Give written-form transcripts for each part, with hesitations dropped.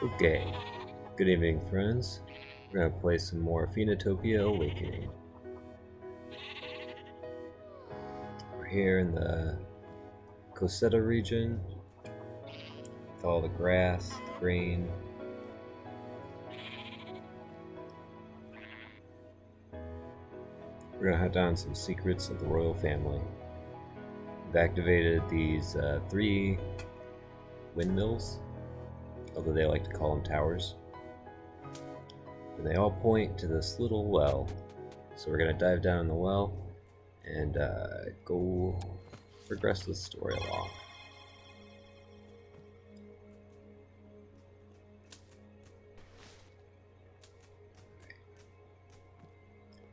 Okay, good evening, friends. We're gonna play some more Pheonotopia Awakening. We're here in the Cosetta region with all the grass, the green. We're gonna hunt down some secrets of the royal family. We've activated these 3 windmills, although they like to call them towers. And they all point to this little well. So we're gonna dive down in the well and go progress the story along.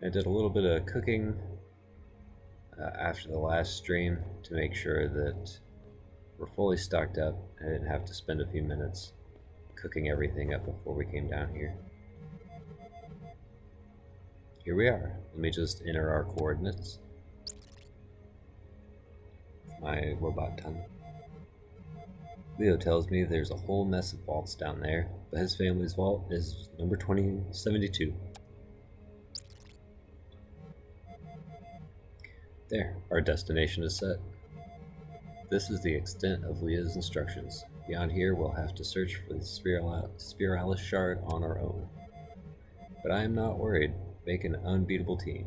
I did a little bit of cooking after the last stream to make sure that we're fully stocked up. I didn't have to spend a few minutes cooking everything up before we came down here. Here we are. Let me just enter our coordinates. My robot tongue. Leo tells me there's a whole mess of vaults down there, but his family's vault is number 2072. There, our destination is set. This is the extent of Leah's instructions. Beyond here, we'll have to search for the Spiralis shard on our own. But I am not worried. Make an unbeatable team.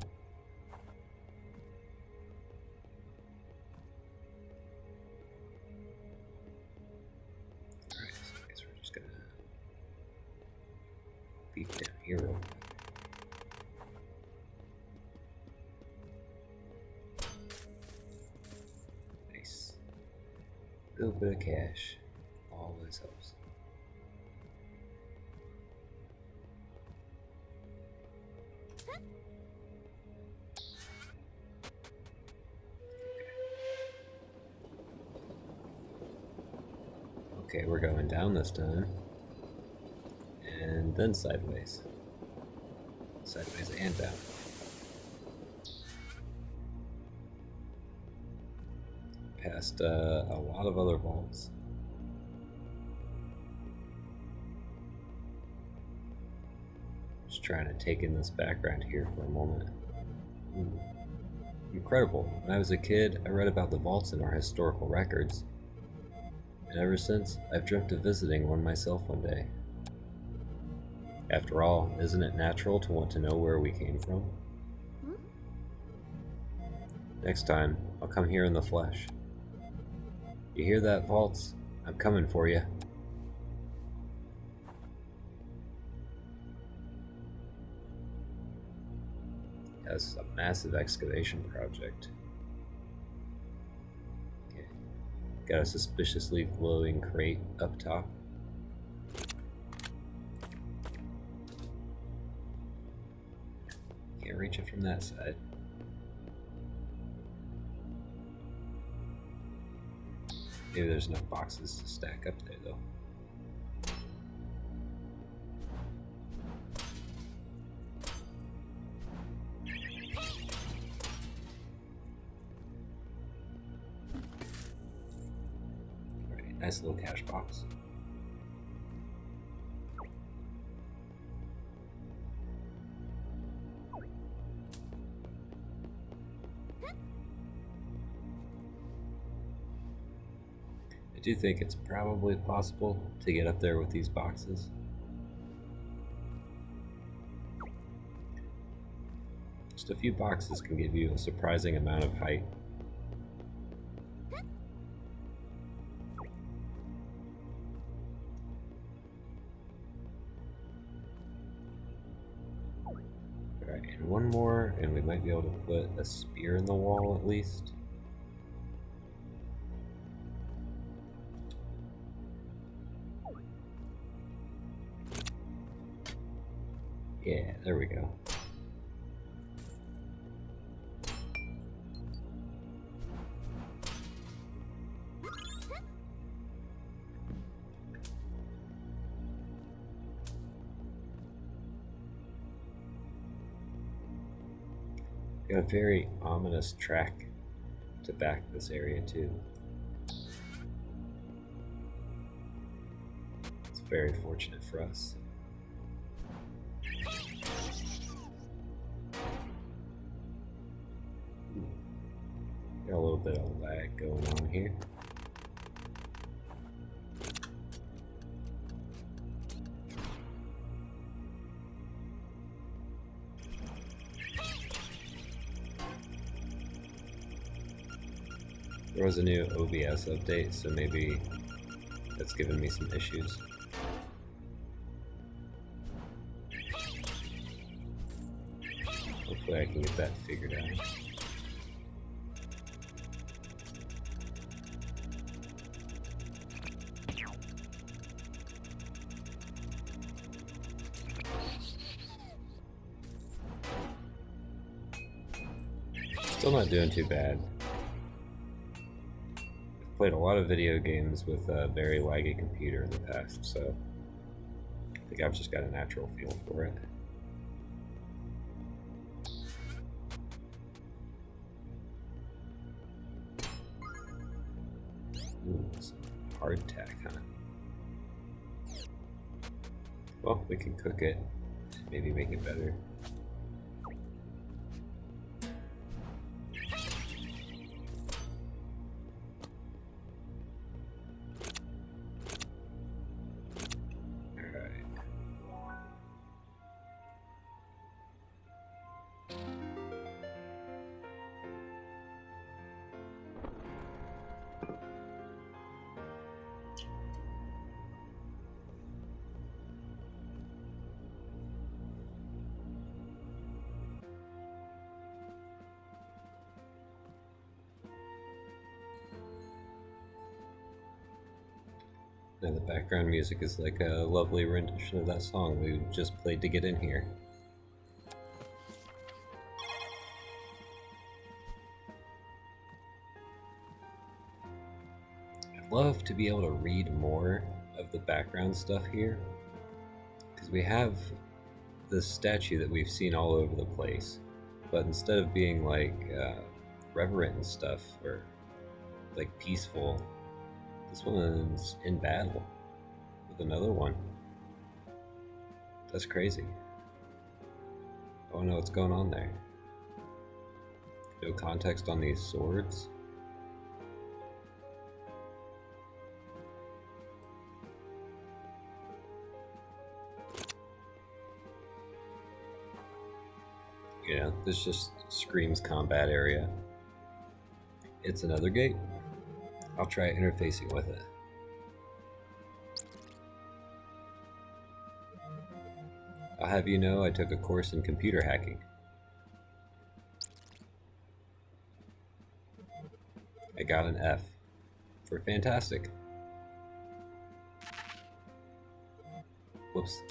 Alright, so I guess we're just gonna beat down here real quick. Nice. A little bit of cash always helps. Okay, we're going down this time. And then sideways. Sideways and down. Past a lot of other vaults. Just trying to take in this background here for a moment. Incredible. When I was a kid, I read about the vaults in our historical records. And ever since, I've dreamt of visiting one myself one day. After all, isn't it natural to want to know where we came from? Next time, I'll come here in the flesh. You hear that, vaults? I'm coming for you. That's a massive excavation project. Okay. Got a suspiciously glowing crate up top. Can't reach it from that side. Maybe there's enough boxes to stack up there, though. Alright, nice little cash box. I do think it's probably possible to get up there with these boxes. Just a few boxes can give you a surprising amount of height. Alright, and one more, and we might be able to put a spear in the wall at least. Yeah, there we go. Got a very ominous track to back this area too. It's very fortunate for us. Got a little bit of lag going on here. There was a new OBS update, so maybe that's given me some issues. Hopefully I can get that figured out. Still not doing too bad. I've played a lot of video games with a very laggy computer in the past, so I think I've just got a natural feel for it. Ooh, some hardtack, huh? Well, we can cook it, maybe make it better. And the background music is like a lovely rendition of that song we just played to get in here. I'd love to be able to read more of the background stuff here, because we have this statue that we've seen all over the place, but instead of being like reverent and stuff, or like peaceful, this one's in battle with another one. That's crazy. I don't know what's going on there. No context on these swords. Yeah, this just screams combat area. It's another gate. I'll try interfacing with it. I'll have you know I took a course in computer hacking. I got an F for fantastic. Whoops.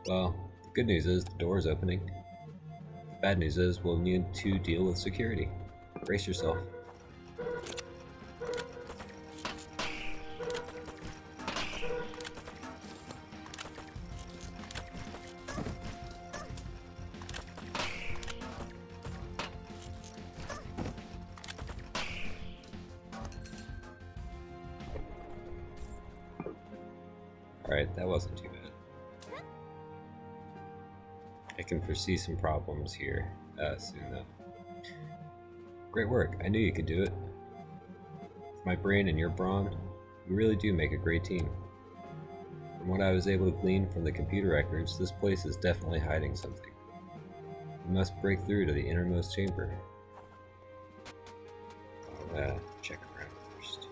Well, the good news is the door is opening. The bad news is we'll need to deal with security. Brace yourself. Alright, that wasn't too bad. I can foresee some problems here soon though. Great work, I knew you could do it. With my brain and your brawn, we really do make a great team. From what I was able to glean from the computer records, this place is definitely hiding something. We must break through to the innermost chamber. I'll check around first.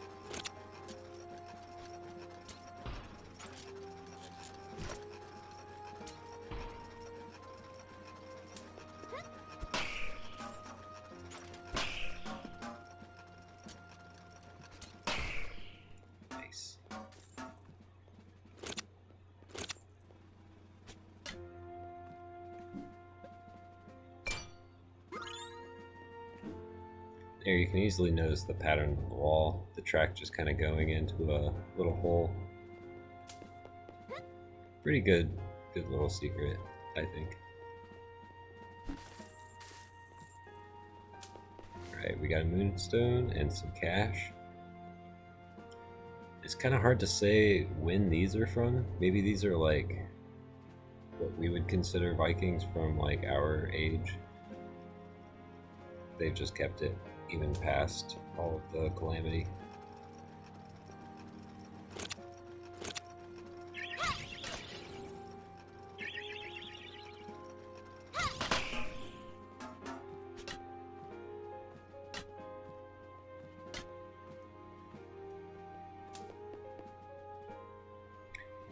Nice. There, you can easily notice the pattern of the wall, the track just kind of going into a little hole. Pretty good little secret, I think. Alright, we got a moonstone and some cash. It's kind of hard to say when these are from. Maybe these are like what we would consider Vikings from like our age. They've just kept it even past all of the calamity.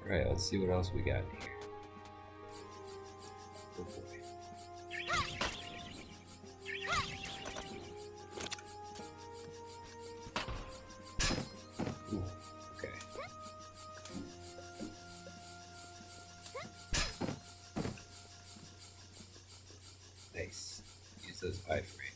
Alright, let's see what else we got here. Oh boy. Ooh, okay. Nice. Use those iframes.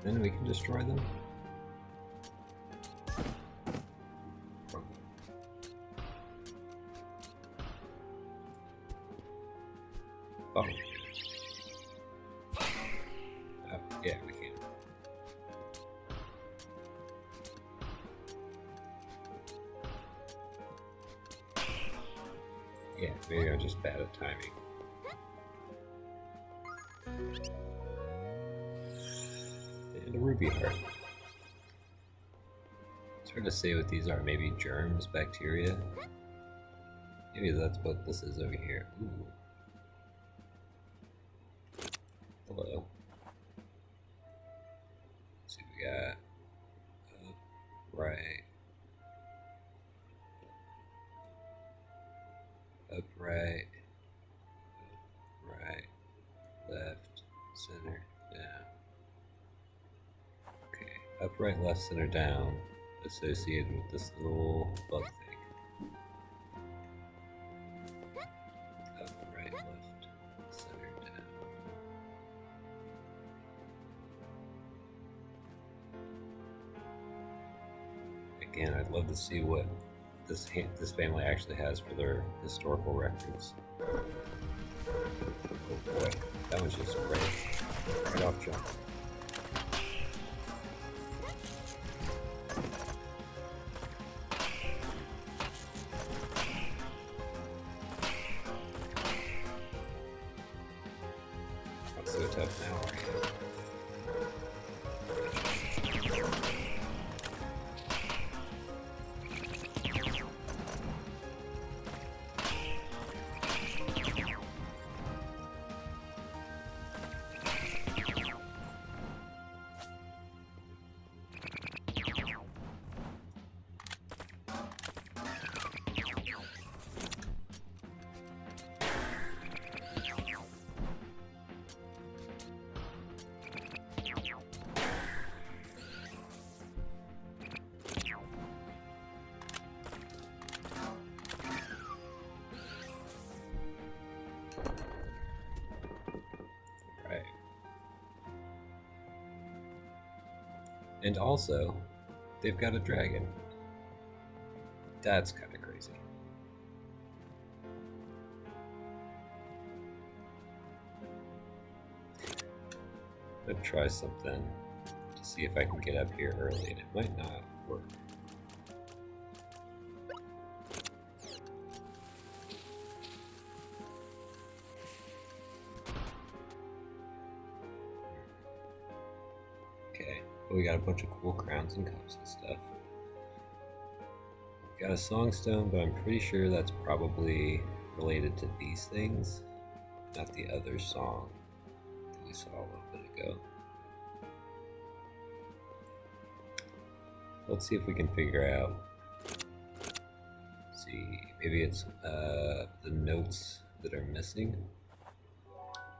And then we can destroy them. Oh. Oh, yeah, we can. Yeah, maybe I'm just bad at timing. And a ruby heart. It's hard to say what these are. Maybe germs, bacteria? Maybe that's what this is over here. Ooh. Hello. Let's see what we got. Upright. Upright. Right. Left. Center. Down. Okay. Upright, left, center, down. Associated with this little bug thing. Upright, left, center, down. Again, I'd love to see what this family actually has for their historical records. Oh boy, that one's just right off jump. Not so tough now, are you? And also, they've got a dragon. That's kind of crazy. I'm gonna try something to see if I can get up here early, and it might not work. We got a bunch of cool crowns and cups and stuff. We've got a songstone, but I'm pretty sure that's probably related to these things, not the other song that we saw a little bit ago. Let's see if we can figure out. See, maybe it's the notes that are missing.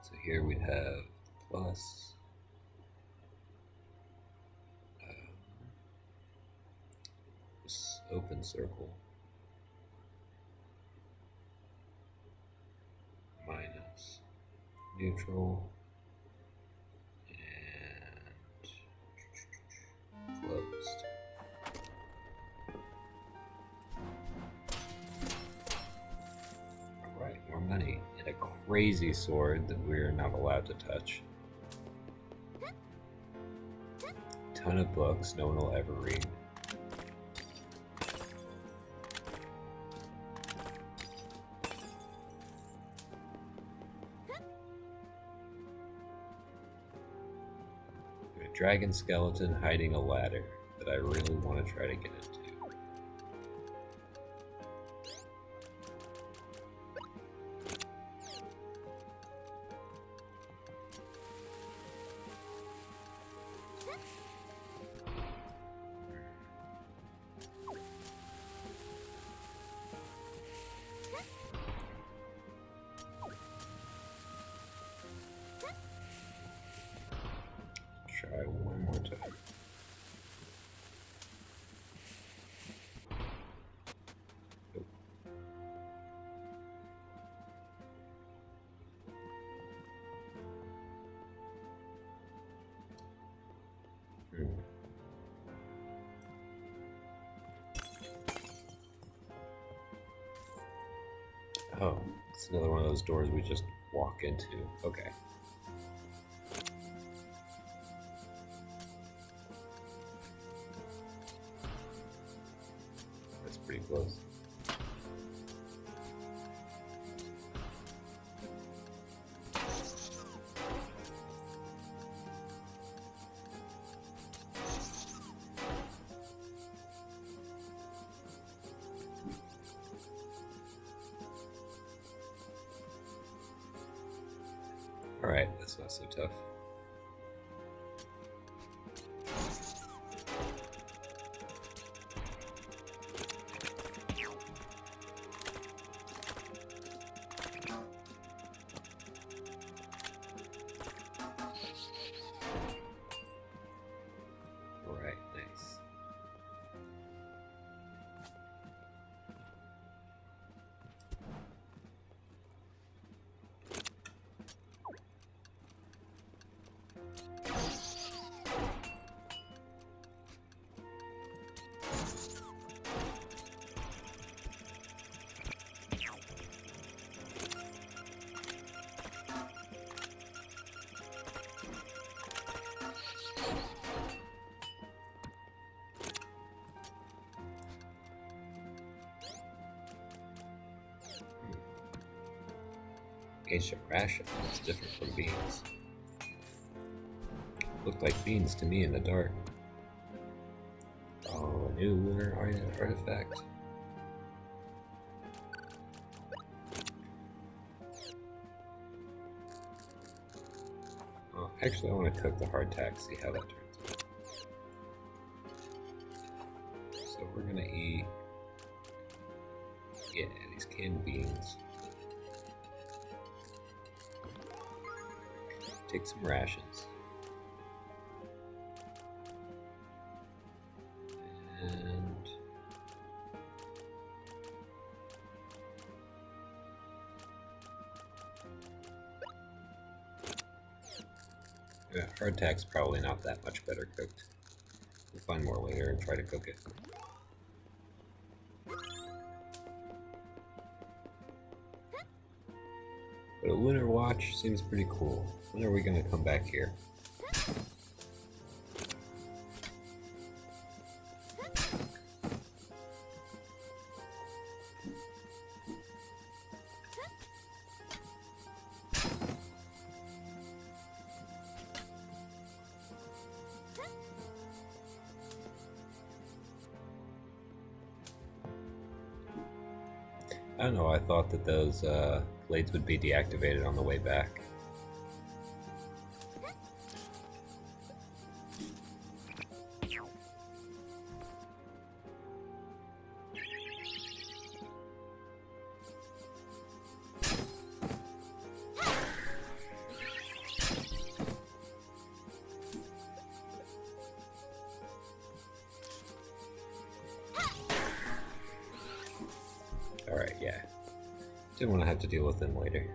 So here we'd have plus this open circle minus neutral and closed. Alright, more money and a crazy sword that we're not allowed to touch. Ton of books no one will ever read. A dragon skeleton hiding a ladder that I really want to try to get into. Try one more time. Nope. Oh, it's another one of those doors we just walk into. Okay. That's pretty close. Alright, that's not so tough. Alright, nice. Ancient ration is different from beans. Looked like beans to me in the dark. Oh, a new lunar artifact. Oh, actually, I want to cook the hardtack, see how that turns out. So we're gonna eat, yeah, these canned beans. Take some rations. And yeah, hardtack's probably not that much better cooked. We'll find more later and try to cook it. But a lunar watch seems pretty cool. When are we going to come back here? I don't know, I thought that those blades would be deactivated on the way back. didn't want to have to deal with them later.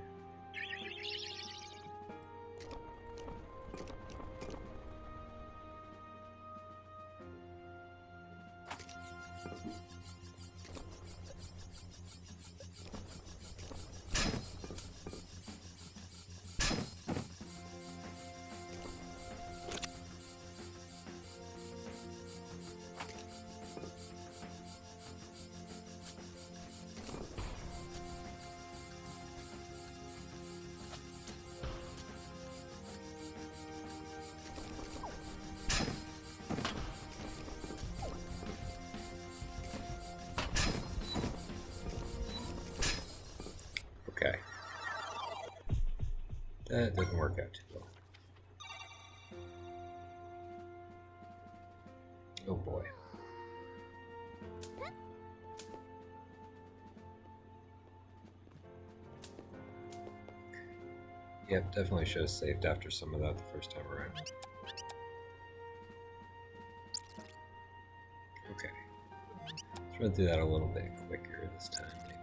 Okay. That didn't work out too well. Oh boy. Yep, definitely should have saved after some of that the first time around. Okay. Let's run through that a little bit quicker this time, maybe.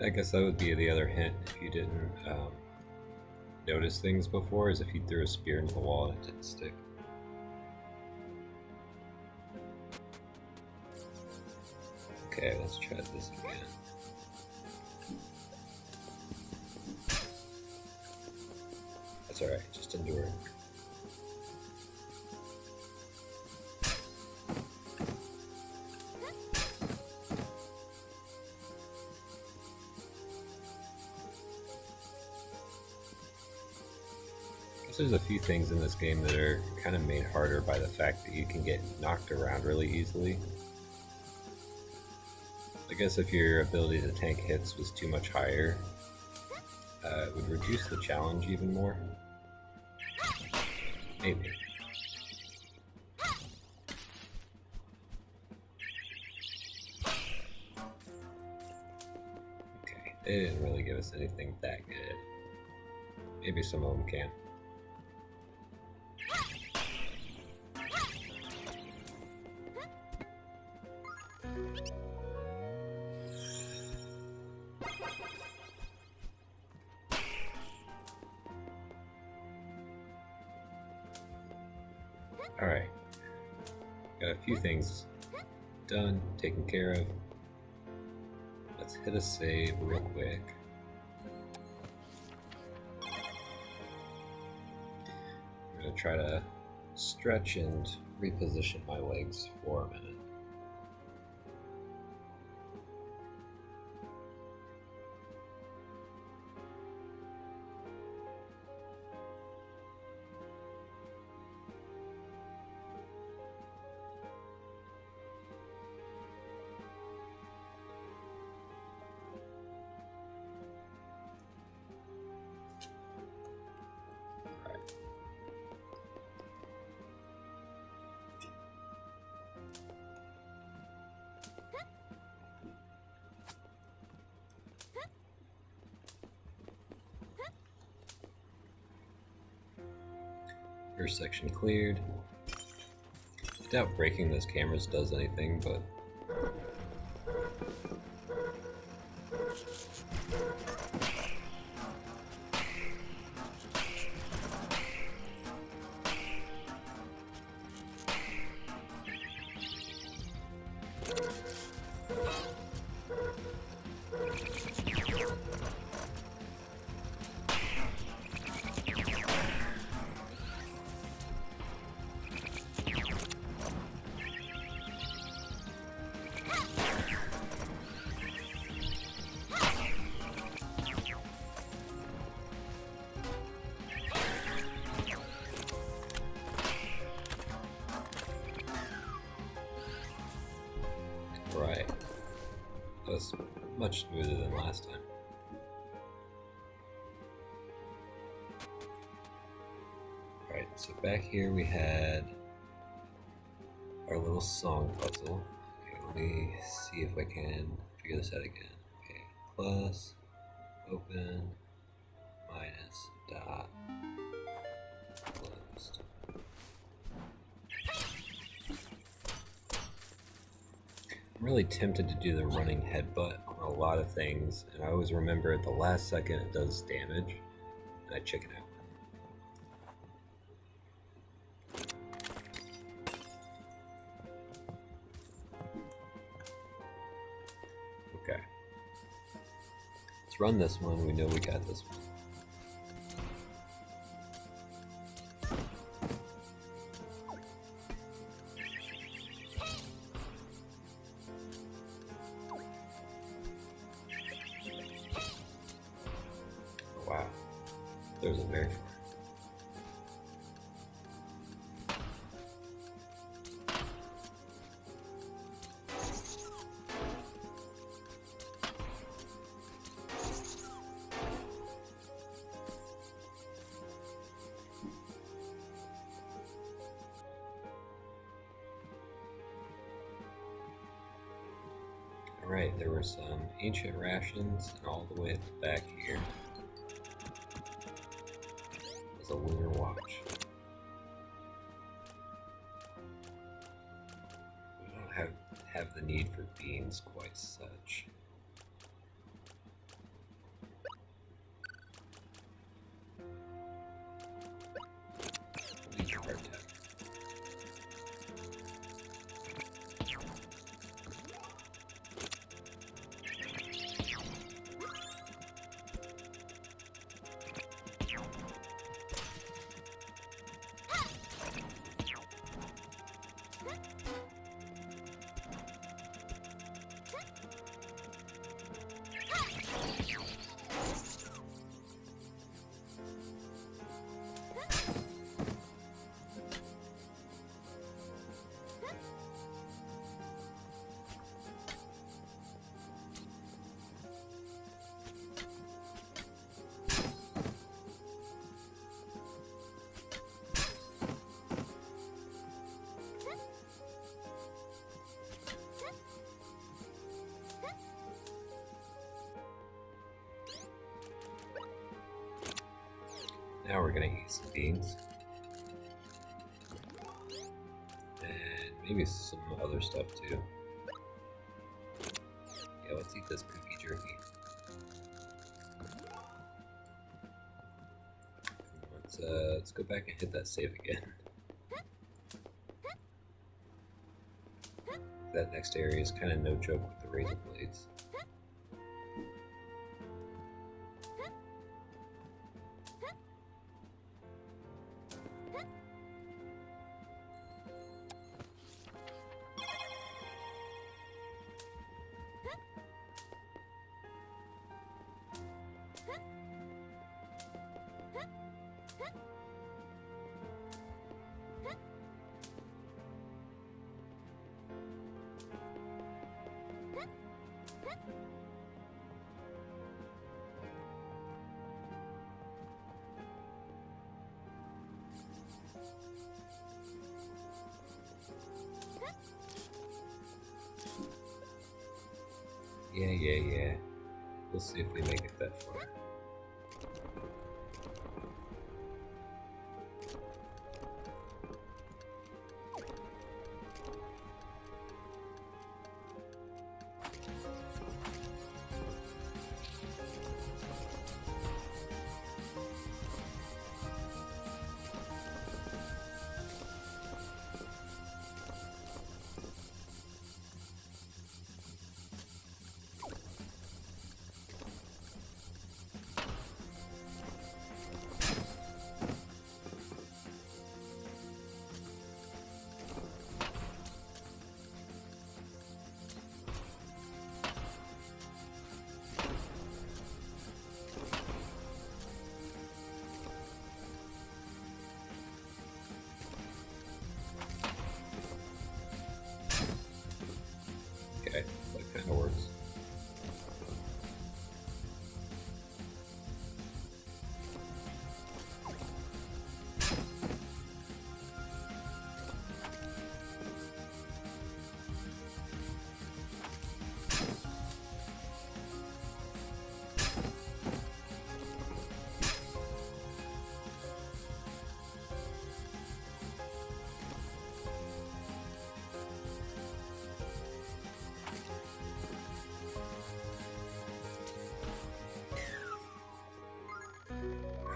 I guess that would be the other hint if you didn't notice things before, is if you threw a spear into the wall and it didn't stick. Okay, let's try this again. That's alright, just endure it. There's a few things in this game that are kind of made harder by the fact that you can get knocked around really easily. I guess if your ability to tank hits was too much higher, it would reduce the challenge even more. Maybe. Okay, they didn't really give us anything that good. Maybe some of them can. Alright, got a few things done, taken care of. Let's hit a save real quick. I'm going to try to stretch and reposition my legs for a minute. First section cleared. doubt breaking those cameras does anything, but right. That was much smoother than last time. Alright, so back here we had our little song puzzle. Okay, let me see if I can figure this out again. Okay, plus, open, minus, dot, closed. I'm really tempted to do the running headbutt on a lot of things, and I always remember at the last second it does damage, and I chicken out. Okay. Let's run this one, we know we got this one. Wow, there's a very far. Alright, there were some ancient rations, and all the way at the back here was a lunar watch. We don't have the need for beans quite such. Leech Artec. Now we're gonna eat some beans. And maybe some other stuff too. Yeah, let's eat this cookie jerky. Let's go back and hit that save again. That next area is kind of no joke with the razor blades. Yeah. We'll see if we make it that far.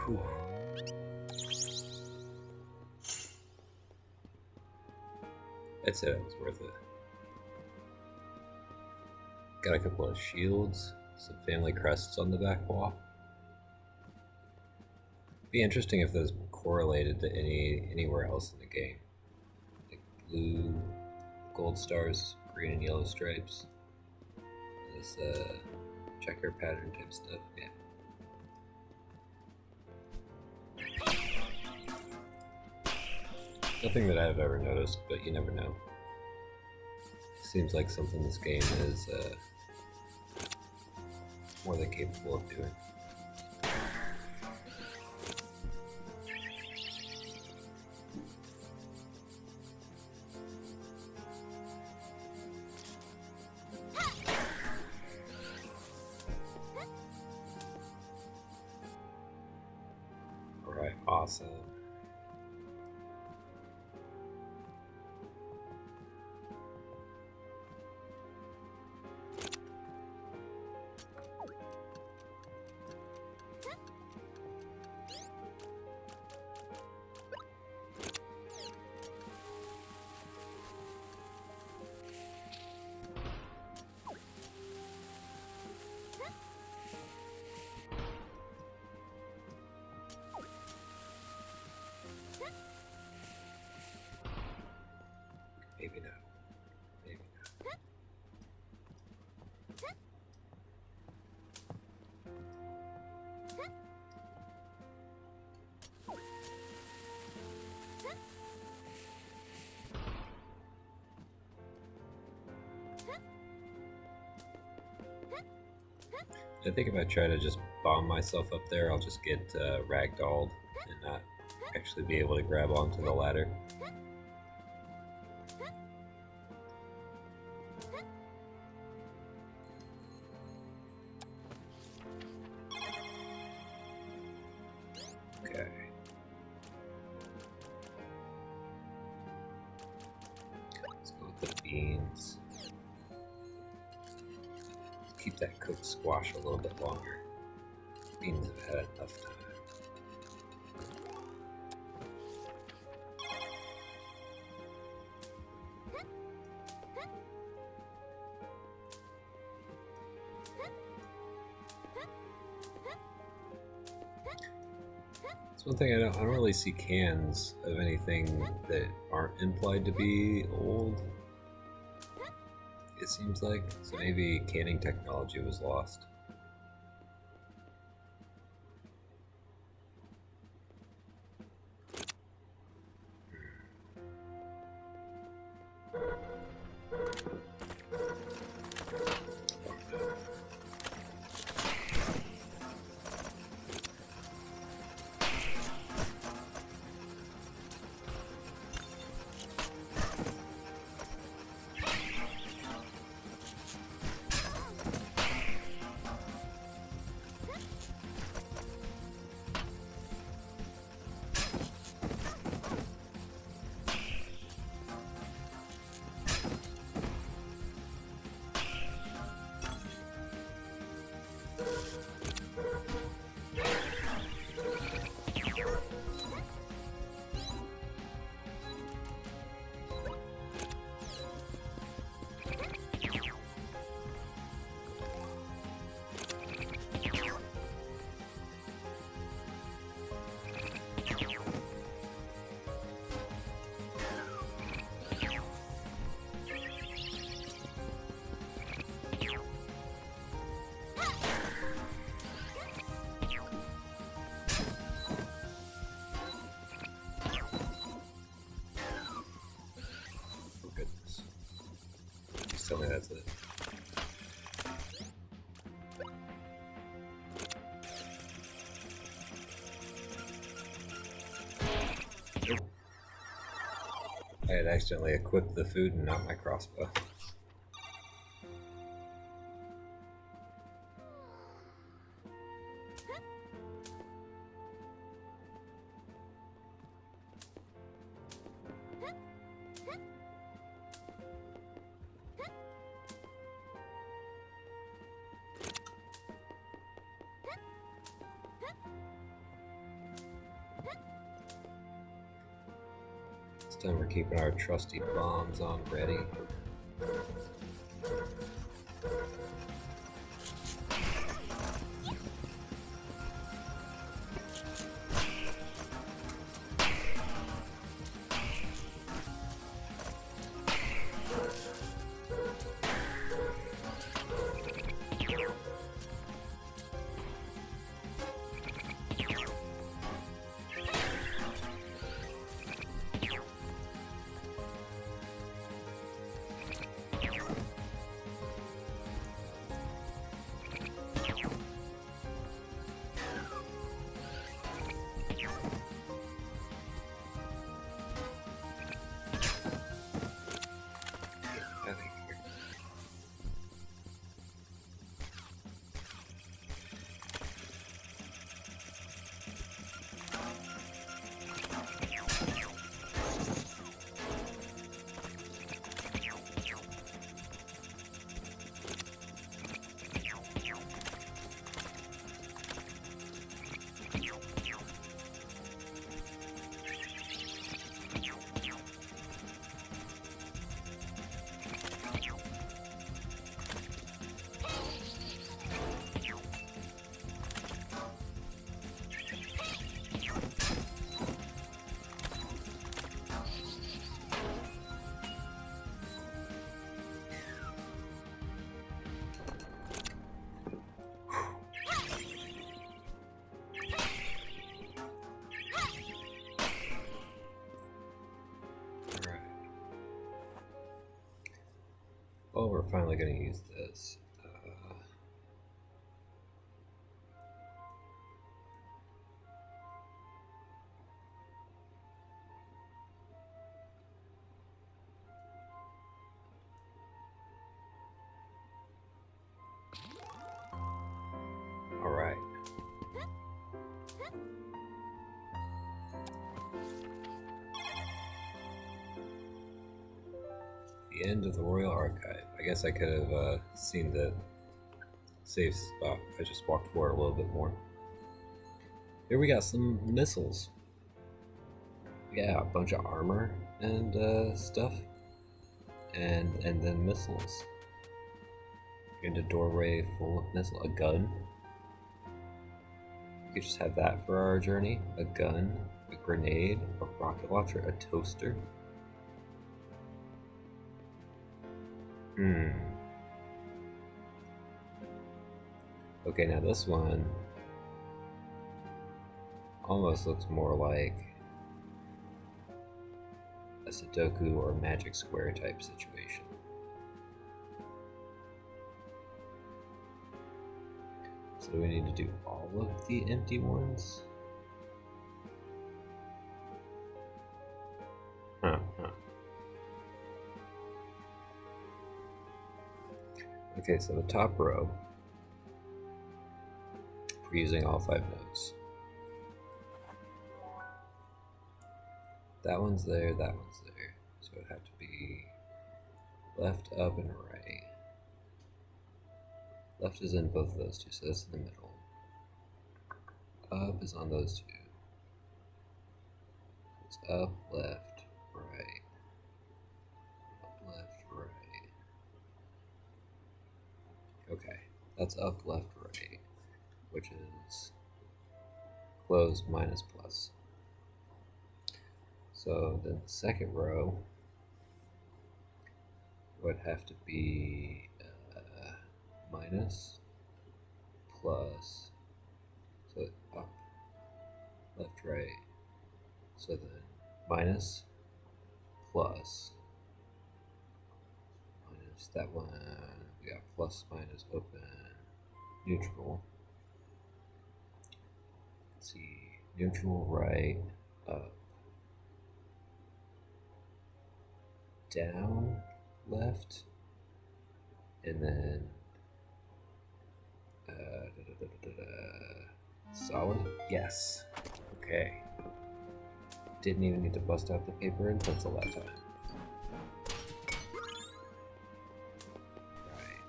Whew. I'd say that was worth it. Got a couple of shields, some family crests on the back wall. Be interesting if those correlated to anywhere else in the game. Like blue, gold stars, green and yellow stripes. This checker pattern type stuff, yeah. Nothing that I've ever noticed, but you never know. Seems like something this game is more than capable of doing. Alright, awesome. Maybe not. Maybe not. I think if I try to just bomb myself up there, I'll just get ragdolled and not actually be able to grab onto the ladder. Okay. Let's go with the beans. Keep that cooked squash a little bit longer. Beans have had enough time. It's one thing I don't really see cans of anything that aren't implied to be old. It seems like, so maybe canning technology was lost. Tell me that's it. Nope. I had accidentally equipped the food and not my crossbow. time we're keeping our trusty bombs on ready. Well, we're finally going to use this. All right. The end of the Royal Archive. I guess I could have seen the save spot. I just walked forward a little bit more. Here we got some missiles. Yeah, a bunch of armor and stuff, and then missiles. And a doorway full of missiles. A gun. We could just have that for our journey. A gun, a grenade, a rocket launcher, a toaster. Okay, now this one almost looks more like a Sudoku or Magic Square type situation. So do we need to do all of the empty ones? Okay, so the top row, we're using all 5 nodes. That one's there, that one's there. So it'd have to be left, up, and right. Left is in both of those two, so that's in the middle. Up is on those two. It's up, left, right. Up, left, right. Okay, that's up, left, right, which is close minus plus. So then the second row would have to be minus, plus, so up, left, right, so then minus, plus, minus, that one, we got plus, minus, open, neutral. Let's see, neutral, right, up, down, left, and then solid? Yes. Okay. Didn't even need to bust out the paper and pencil that time. Right.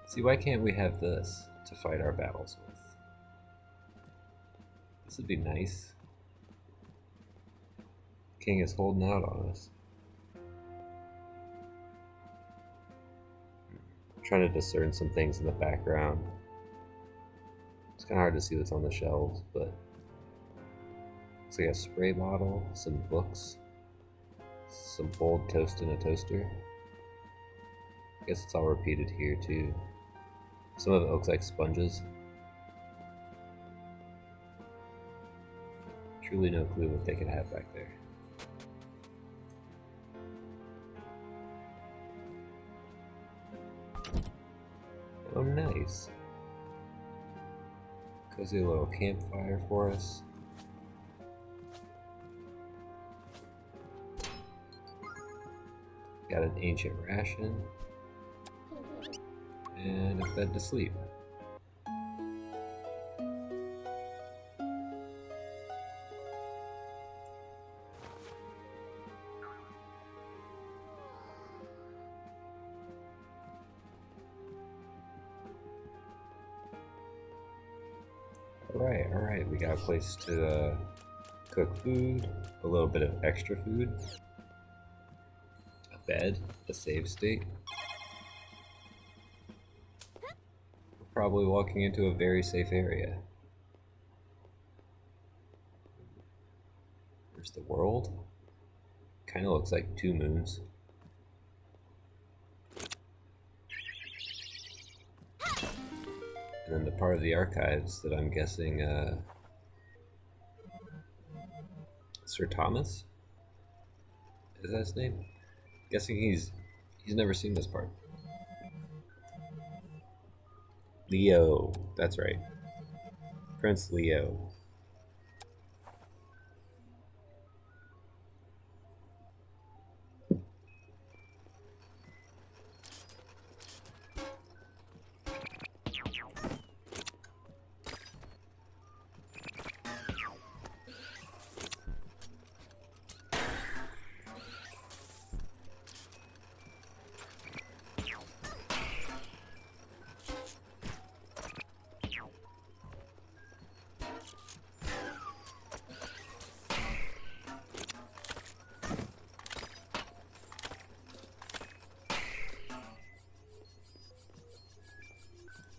See, why can't we have this to fight our battles with? This would be nice. king is holding out on us. I'm trying to discern some things in the background. It's kind of hard to see what's on the shelves, but it's like a spray bottle, some books, some boiled toast in a toaster. I guess it's all repeated here too. Some of it looks like sponges. Truly no clue what they could have back there. Oh, nice. Cozy little campfire for us. Got an ancient ration. And a bed to sleep. Alright, we got a place to cook food, a little bit of extra food, a bed, a save state. We're probably walking into a very safe area. There's the world. Kinda looks like 2 moons. And then the part of the archives that I'm guessing Sir Thomas? Is that his name? Guessing he's never seen this part. Leo, that's right. Prince Leo.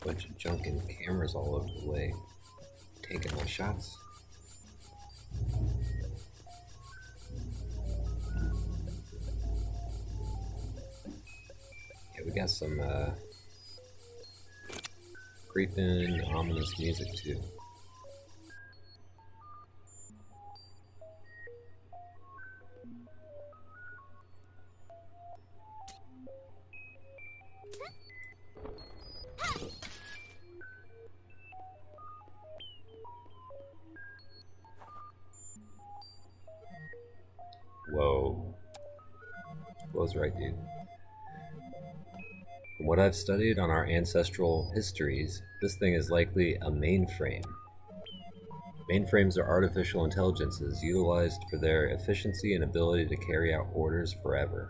Bunch of junk and cameras all over the way, taking my shots. Yeah, we got some creeping, ominous music too. Whoa. Was right, dude. From what I've studied on our ancestral histories, this thing is likely a mainframe. Mainframes are artificial intelligences utilized for their efficiency and ability to carry out orders forever.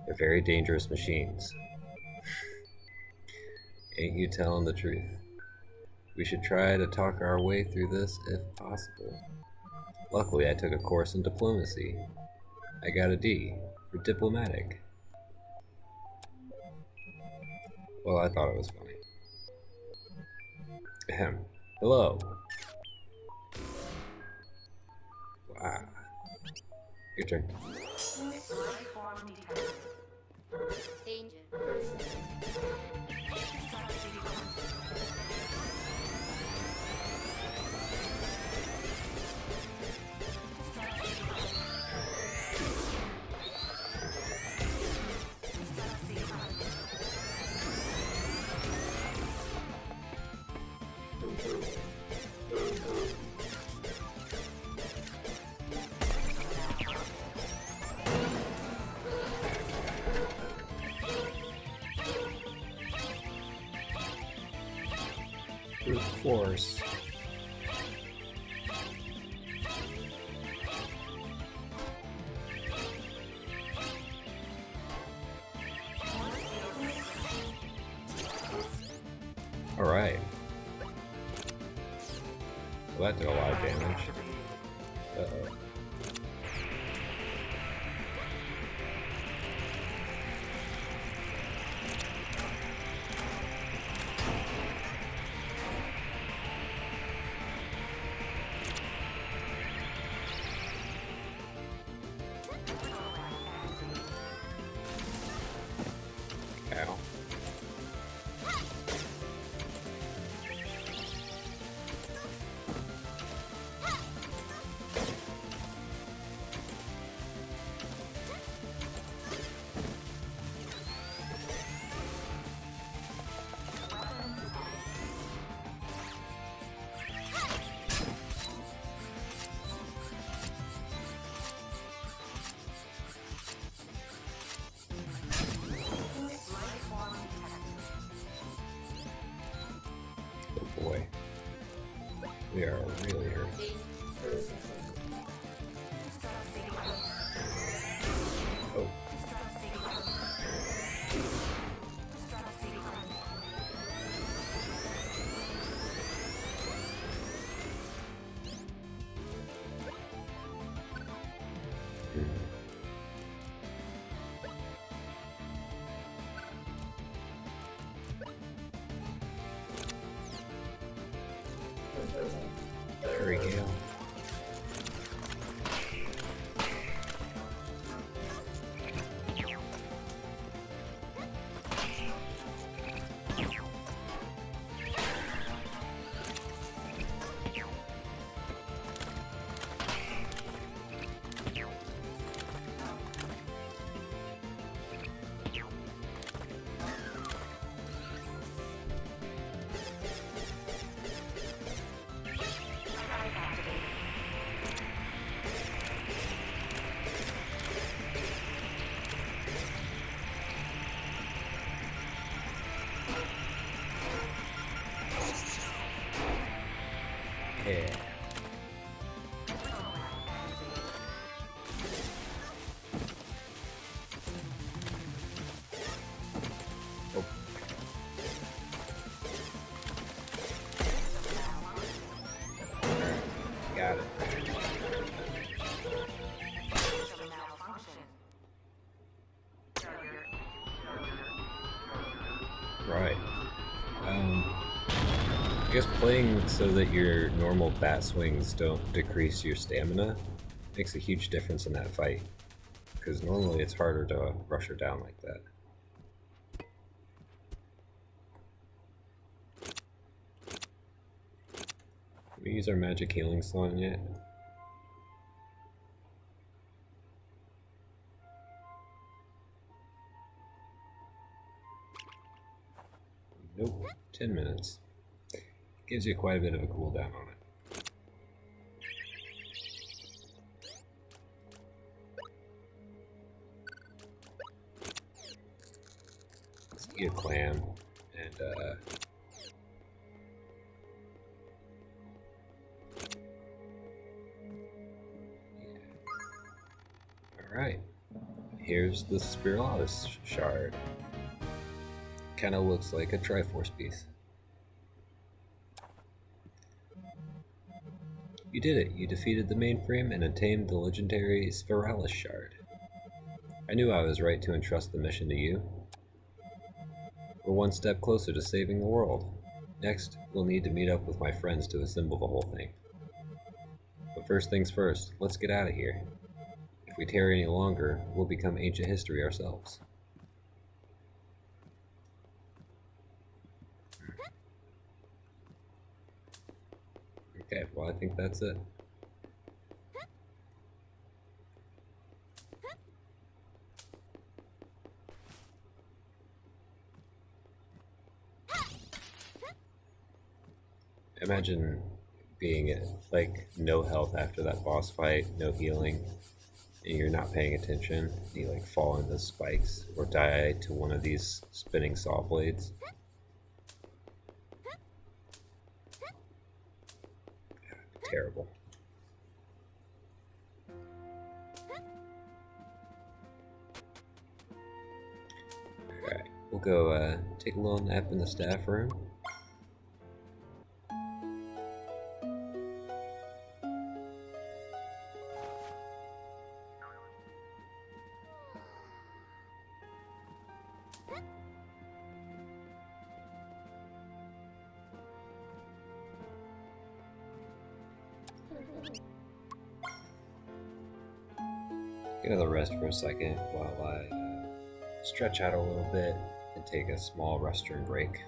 They're very dangerous machines. Ain't you telling the truth? We should try to talk our way through this if possible. Luckily, I took a course in diplomacy. I got a D for diplomatic. Well, I thought it was funny. Ahem. Hello. Wow. Your turn. Danger. Brute force. Alright. Well, that did a lot of damage. Uh-oh. We are really hurt. Oh. Hurry, Gale. Yeah. Oh. Got it. Right. I guess playing so that your normal bat swings don't decrease your stamina makes a huge difference in that fight. Because normally it's harder to rush her down like that. Can we use our magic healing slot yet? Nope. 10 minutes. Gives you quite a bit of a cooldown on it. Let's eat a clam and alright. Here's the Spiralis shard. Kinda looks like a Triforce piece. You did it. You defeated the mainframe and attained the legendary Spiralis shard. I knew I was right to entrust the mission to you. We're one step closer to saving the world. Next, we'll need to meet up with my friends to assemble the whole thing. But first things first, let's get out of here. If we tarry any longer, we'll become ancient history ourselves. Okay, well I think that's it. Imagine being at like no health after that boss fight, no healing, and you're not paying attention. You like fall into spikes or die to one of these spinning saw blades. Terrible. Alright, we'll go take a little nap in the staff room. Get another rest for a second while I stretch out a little bit and take a small restroom break.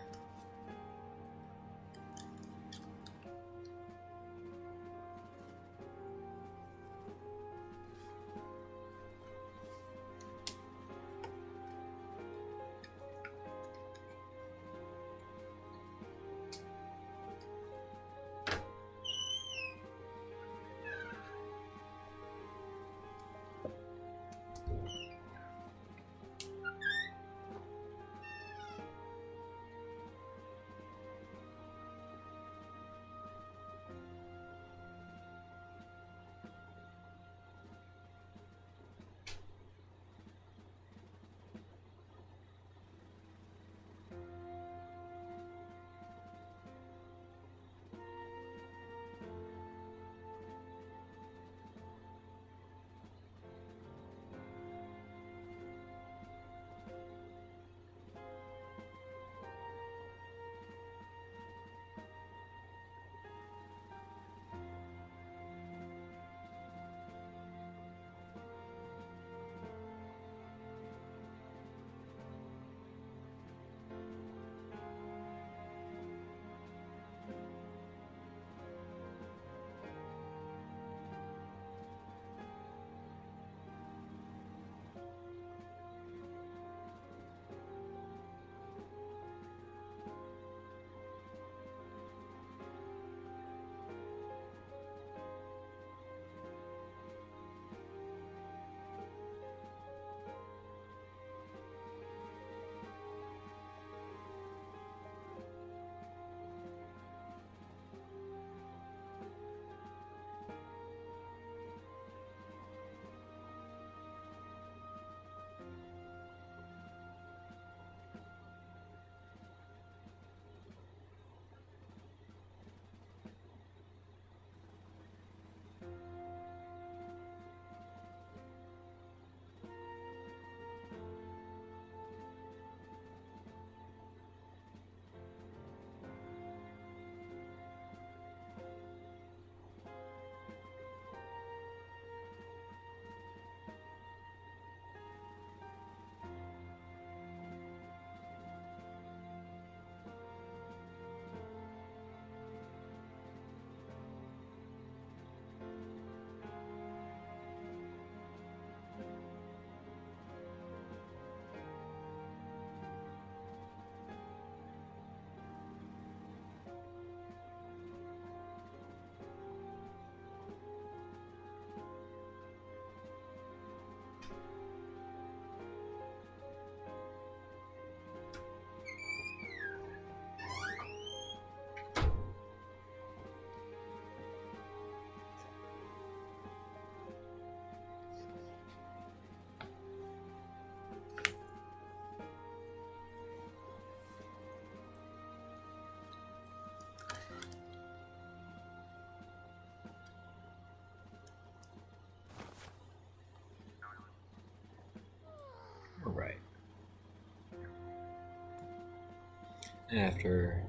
After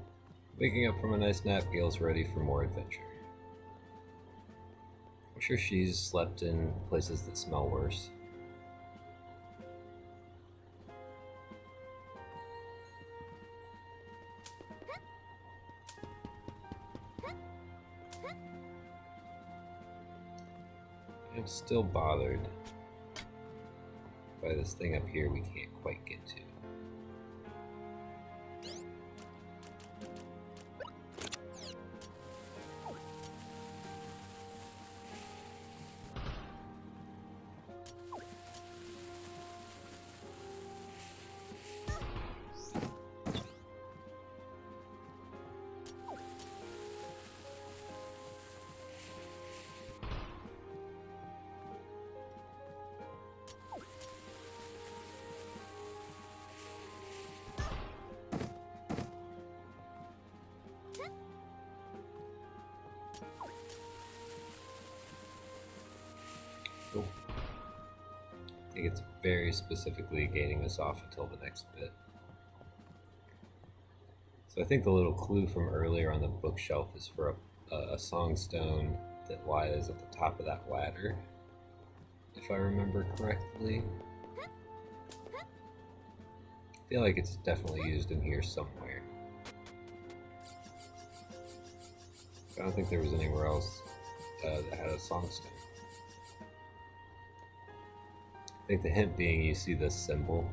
waking up from a nice nap, Gail's ready for more adventure. I'm sure she's slept in places that smell worse. I'm still bothered by this thing up here we can't quite get to. Oh. I think it's very specifically gating us off until the next bit. So I think the little clue from earlier on the bookshelf is for a songstone that lies at the top of that ladder, if I remember correctly. I feel like it's definitely used in here somewhere. I don't think there was anywhere else that had a songstone. I think the hint being you see this symbol.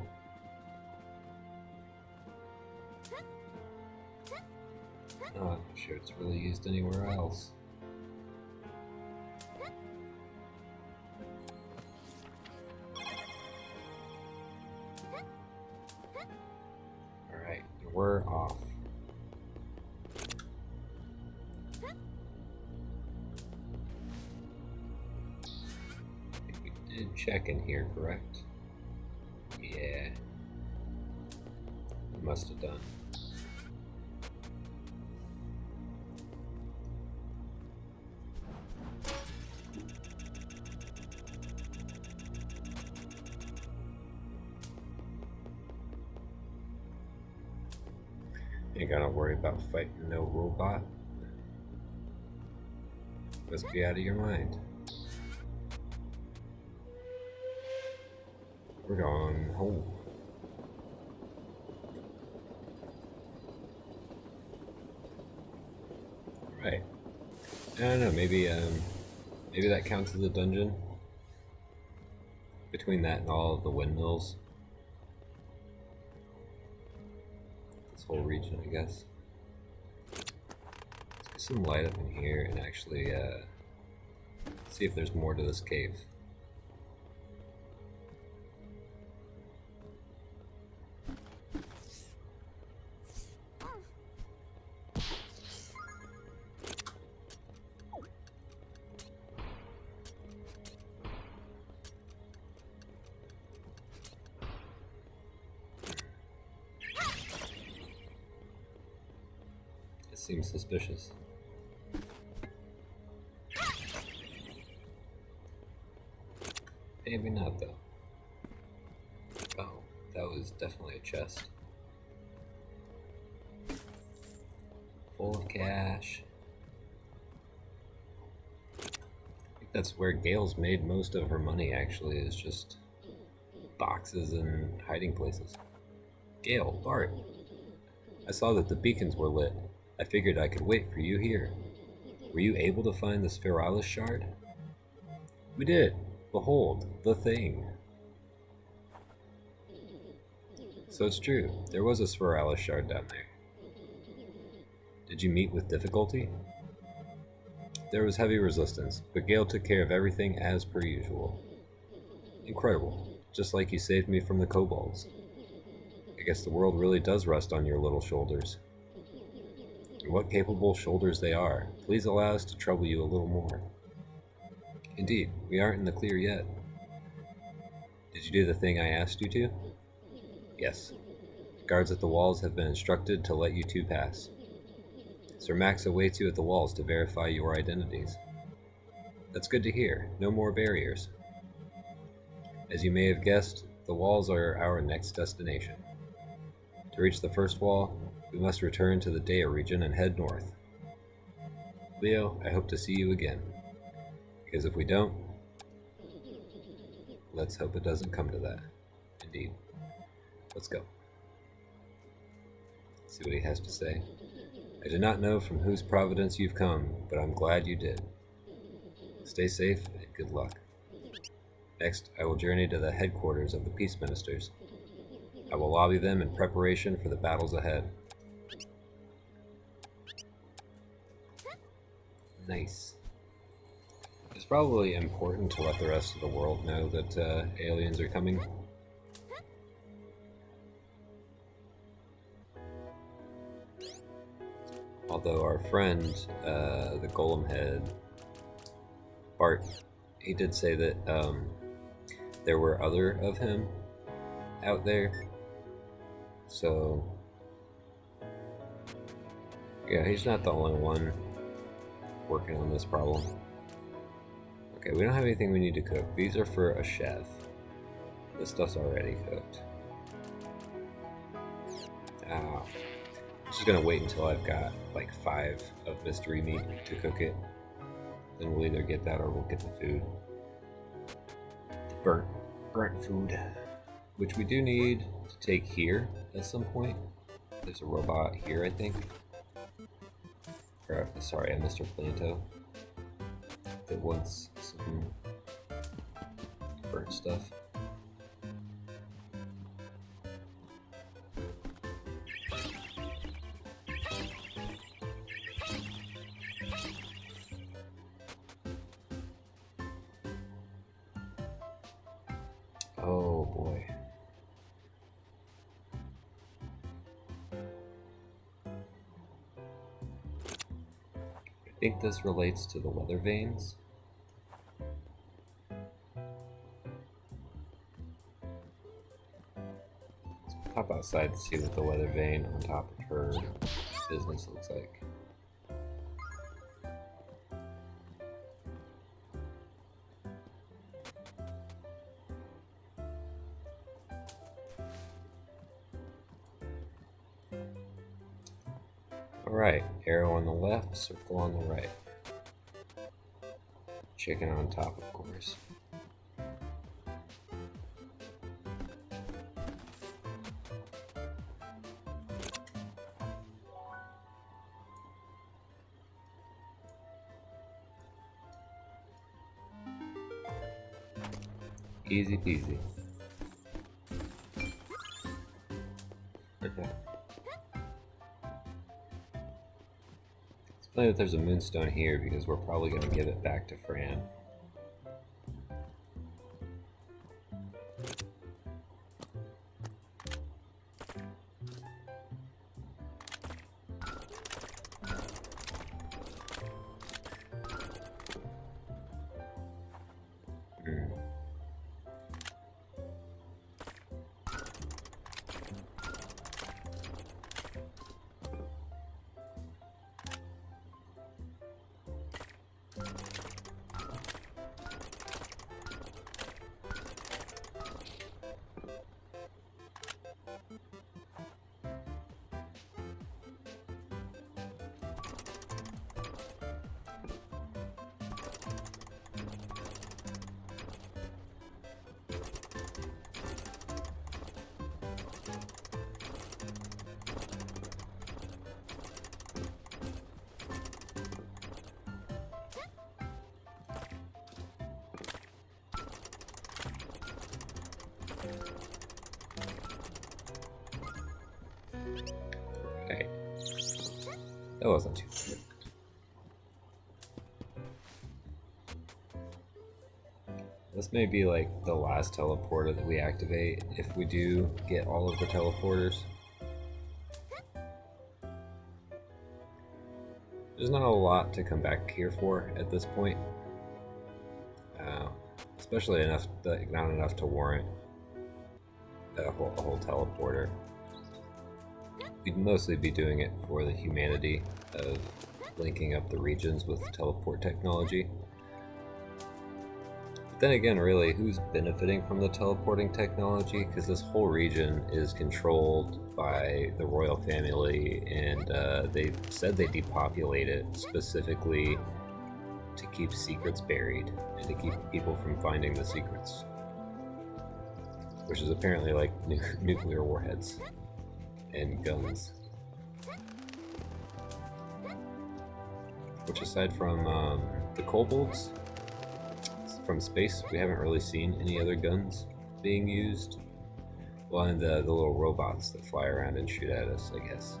No, I'm not sure it's really used anywhere else. Alright, we're off. I think we did check in here, correct? Yeah. We must have done. Ain't gotta worry about fighting no robot. Must be out of your mind. We're going home. Right. I don't know, maybe that counts as a dungeon? Between that and all of the windmills. This whole region, I guess. Let's get some light up in here and actually see if there's more to this cave. Seems suspicious. Maybe not, though. Oh, that was definitely a chest. Full of cash. I think that's where Gail's made most of her money, actually, is just boxes and hiding places. Gail, Bart, I saw that the beacons were lit. I figured I could wait for you here. Were you able to find the Spherolis shard? We did. Behold, the thing. So it's true, there was a Spherolis shard down there. Did you meet with difficulty? There was heavy resistance, but Gale took care of everything as per usual. Incredible, just like you saved me from the kobolds. I guess the world really does rest on your little shoulders. And what capable shoulders they are. Please allow us to trouble you a little more. Indeed, we aren't in the clear yet. Did you do the thing I asked you to? Yes. Guards at the walls have been instructed to let you two pass. Sir Max awaits you at the walls to verify your identities. That's good to hear. No more barriers. As you may have guessed, the walls are our next destination. To reach the first wall, We must return to the Dea region and head north. Leo, I hope to see you again. Because if we don't, let's hope it doesn't come to that. Indeed. Let's go. See what he has to say. I do not know from whose providence you've come, but I'm glad you did. Stay safe and good luck. Next, I will journey to the headquarters of the Peace Ministers. I will lobby them in preparation for the battles ahead. Nice. It's probably important to let the rest of the world know that aliens are coming. Although our friend, the Golem Head, Bart, he did say that there were other of him out there. So, yeah, he's not the only one working on this problem. Okay, we don't have anything we need to cook. These are for a chef. This stuff's already cooked. I'm just gonna wait until I've got like 5 of mystery meat to cook it. Then we'll either get that or we'll get the food. The burnt food. Which we do need to take here at some point. There's a robot here, I think. Or, sorry, a Mr. Planto that wants some burnt stuff. Oh boy. I think this relates to the weather vanes. Let's pop outside to see what the weather vane on top of her business looks like. Alright, arrow on the left, circle on the right. Chicken on top, of course. Easy peasy. Okay. It's funny that there's a moonstone here because we're probably going to give it back to Fran. Right. That wasn't too bad. This may be like the last teleporter that we activate if we do get all of the teleporters. There's not a lot to come back here for at this point. Especially not enough to warrant a whole teleporter. We'd mostly be doing it for the humanity of linking up the regions with teleport technology. Then again, really, who's benefiting from the teleporting technology? Because this whole region is controlled by the royal family, and they said they depopulate it specifically to keep secrets buried and to keep people from finding the secrets, which is apparently like nuclear warheads and guns. Which, aside from the kobolds from space, we haven't really seen any other guns being used. Well, and the little robots that fly around and shoot at us, I guess.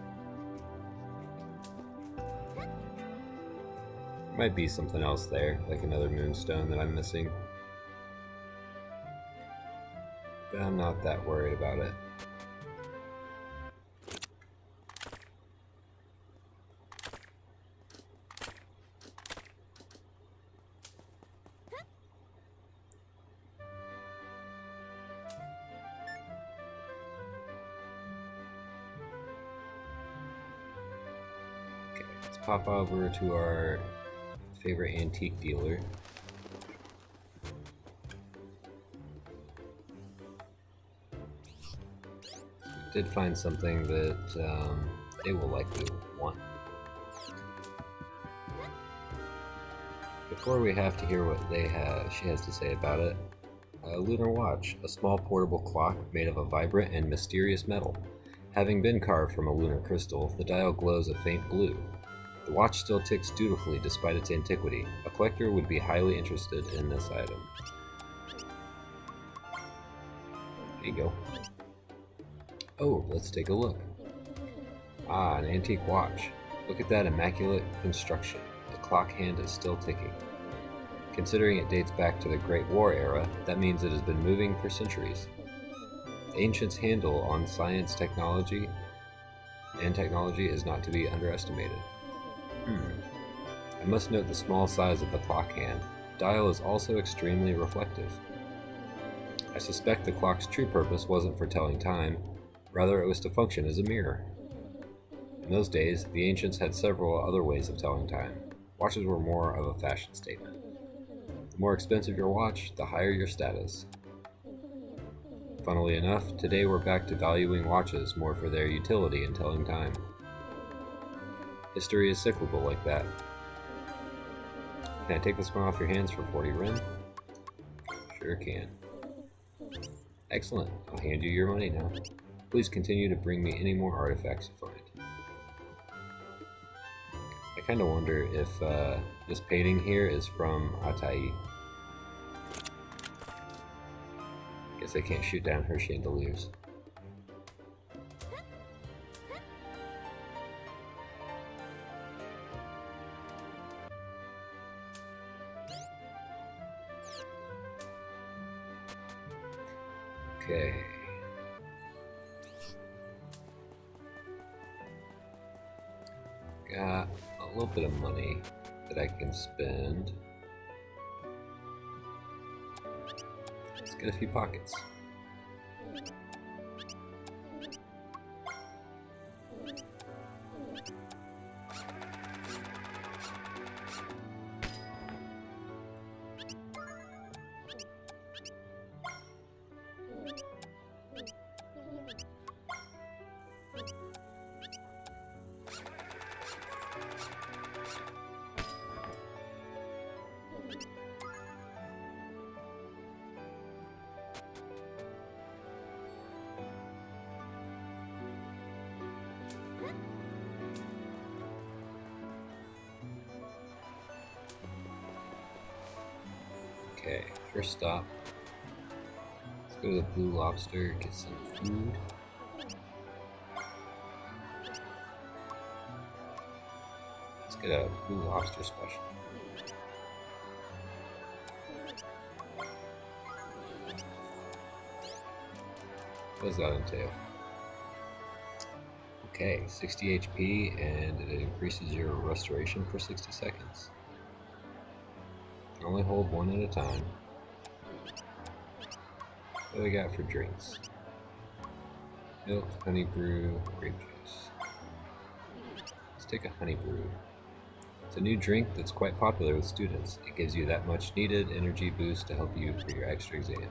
Might be something else there, like another moonstone that I'm missing. But I'm not that worried about it. Let's pop over to our favorite antique dealer. Did find something that they will likely want. Before we have to hear what she has to say about it, a lunar watch, a small portable clock made of a vibrant and mysterious metal. Having been carved from a lunar crystal, the dial glows a faint blue. The watch still ticks dutifully despite its antiquity. A collector would be highly interested in this item. There you go. Oh, let's take a look. Ah, an antique watch. Look at that immaculate construction. The clock hand is still ticking. Considering it dates back to the Great War era, that means it has been moving for centuries. The ancients' handle on science, technology is not to be underestimated. I must note the small size of the clock hand. The dial is also extremely reflective. I suspect the clock's true purpose wasn't for telling time, rather it was to function as a mirror. In those days, the ancients had several other ways of telling time. Watches were more of a fashion statement. The more expensive your watch, the higher your status. Funnily enough, today we're back to valuing watches more for their utility in telling time. History is cyclical like that. Can I take this one off your hands for 40 ren? Sure can. Excellent. I'll hand you your money now. Please continue to bring me any more artifacts you find. I kind of wonder if this painting here is from Atai. Guess I can't shoot down her chandeliers. Okay. Got a little bit of money that I can spend. Let's get a few pockets. Okay, first stop. Let's go to the Blue Lobster, get some food. Let's get a Blue Lobster special. What does that entail? Okay, 60 HP, and it increases your restoration for 60 seconds. Only hold one at a time. What do we got for drinks? Milk, honey brew, grape juice. Let's take a honey brew. It's a new drink that's quite popular with students. It gives you that much needed energy boost to help you for your extra exams.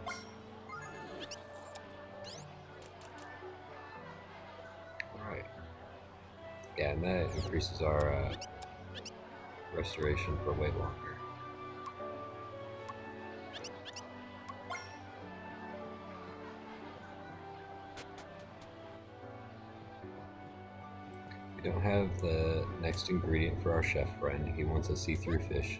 Alright. Yeah, and that increases our restoration for way longer. We don't have the next ingredient for our chef friend. He wants a see-through fish.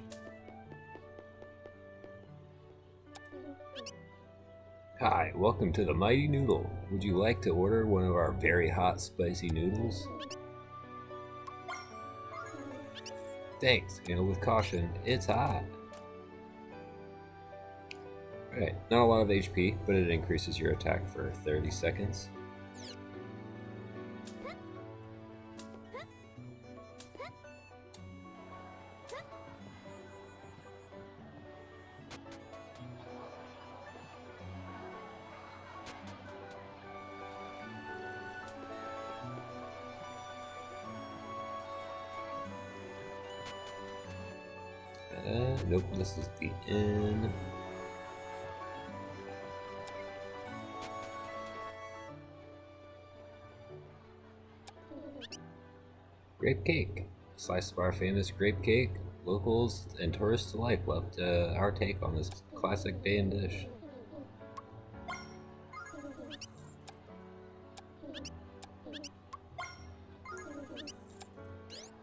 Hi, welcome to the Mighty Noodle. Would you like to order one of our very hot spicy noodles? Thanks, handle with caution, it's hot. Alright, not a lot of HP, but it increases your attack for 30 seconds. Nope, this is the end. Grape cake. A slice of our famous grape cake. Locals and tourists alike loved our take on this classic Bayan dish.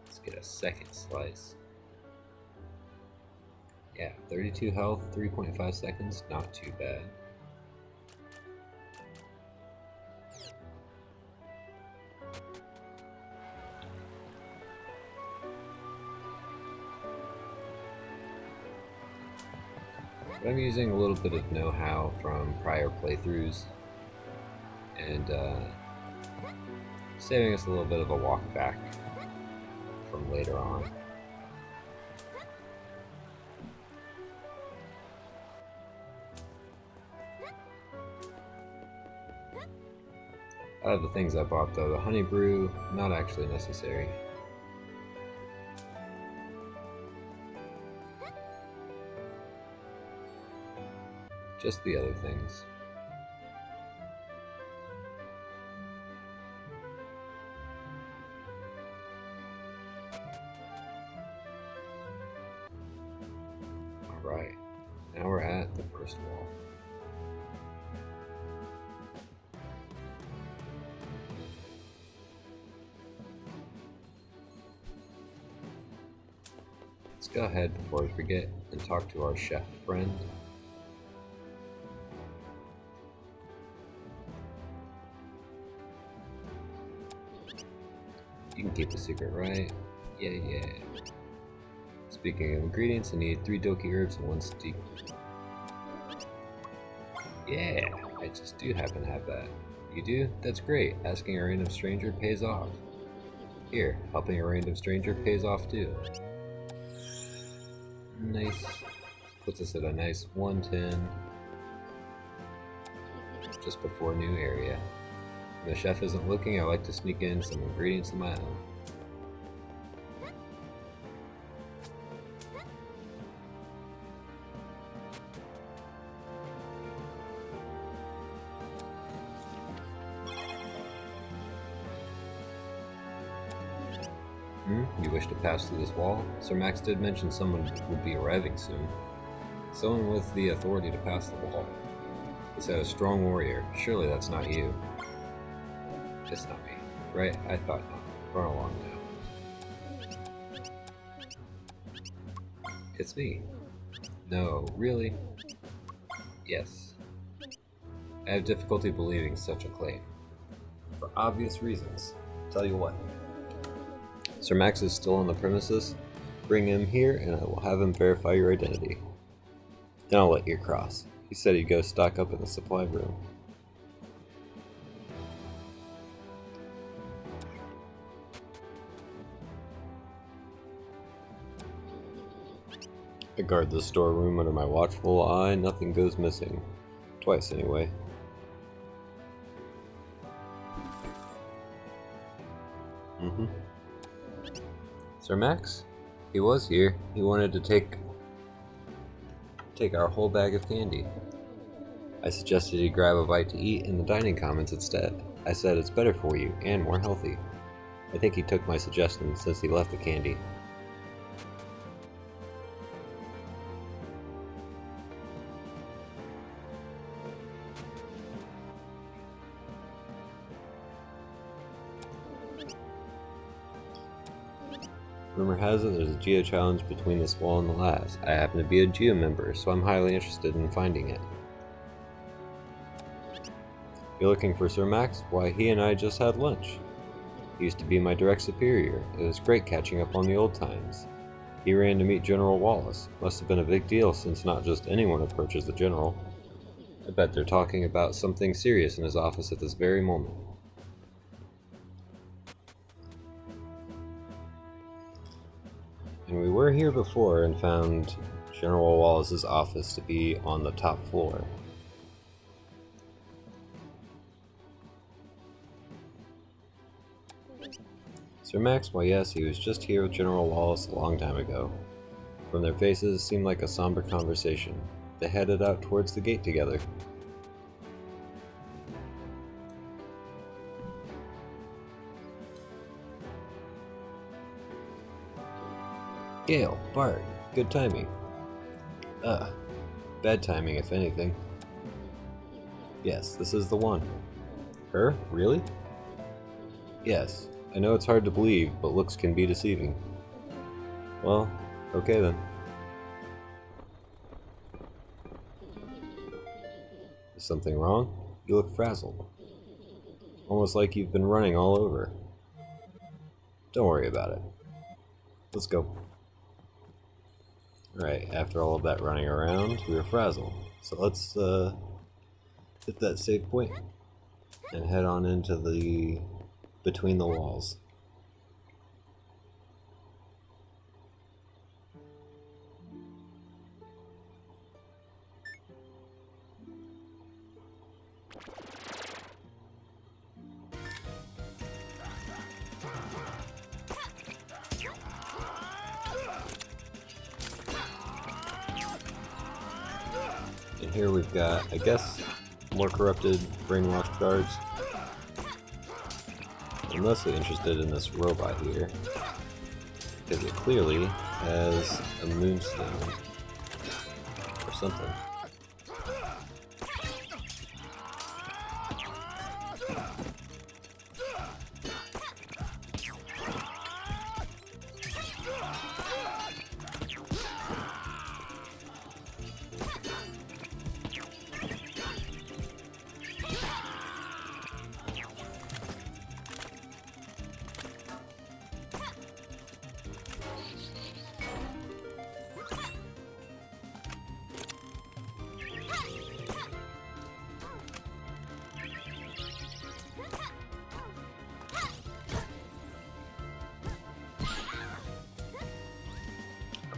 Let's get a second slice. Yeah, 32 health, 3.5 seconds, not too bad. But I'm using a little bit of know-how from prior playthroughs and saving us a little bit of a walk back from later on. Out of the things I bought though, the honey brew, not actually necessary. Just the other things. Alright, now we're at the first wall. Let's go ahead before we forget and talk to our chef friend. You can keep the secret, right? Yeah. Speaking of ingredients, I need 3 doki herbs and 1 steep. Yeah, I just do happen to have that. You do? That's great. Asking a random stranger pays off. Here, helping a random stranger pays off too. Nice. Puts us at a nice 110. Just before new area. When the chef isn't looking, I like to sneak in some ingredients of my own. You wish to pass through this wall? Sir Max did mention someone would be arriving soon. Someone with the authority to pass the wall. He said a strong warrior. Surely that's not you. It's not me, right? I thought not. Run along now. It's me. No, really? Yes. I have difficulty believing such a claim. For obvious reasons. Tell you what. Sir Max is still on the premises. Bring him here and I will have him verify your identity. Then I'll let you cross. He said he'd go stock up in the supply room. I guard the storeroom under my watchful eye. Nothing goes missing. Twice, anyway. Sir Max? He was here. He wanted to take our whole bag of candy. I suggested he grab a bite to eat in the dining commons instead. I said it's better for you and more healthy. I think he took my suggestion since he left the candy. Rumor has it there's a geo challenge between this wall and the last. I happen to be a geo member, so I'm highly interested in finding it. You're looking for Sir Max? Why, he and I just had lunch. He used to be my direct superior. It was great catching up on the old times. He ran to meet General Wallace. Must have been a big deal since not just anyone approaches the General. I bet they're talking about something serious in his office at this very moment. And we were here before and found General Wallace's office to be on the top floor. Sir Max, why yes, he was just here with General Wallace a long time ago. From their faces, seemed like a somber conversation. They headed out towards the gate together. Gale, Bart, good timing. Bad timing if anything. Yes, this is the one. Her? Really? Yes, I know it's hard to believe, but looks can be deceiving. Well, okay then. Is something wrong? You look frazzled. Almost like you've been running all over. Don't worry about it. Let's go. Alright, after all of that running around, we were frazzled. So let's hit that save point and head on into the between the walls. And here we've got, I guess, more corrupted brainwashed guards. I'm mostly interested in this robot here, because it clearly has a moonstone or something.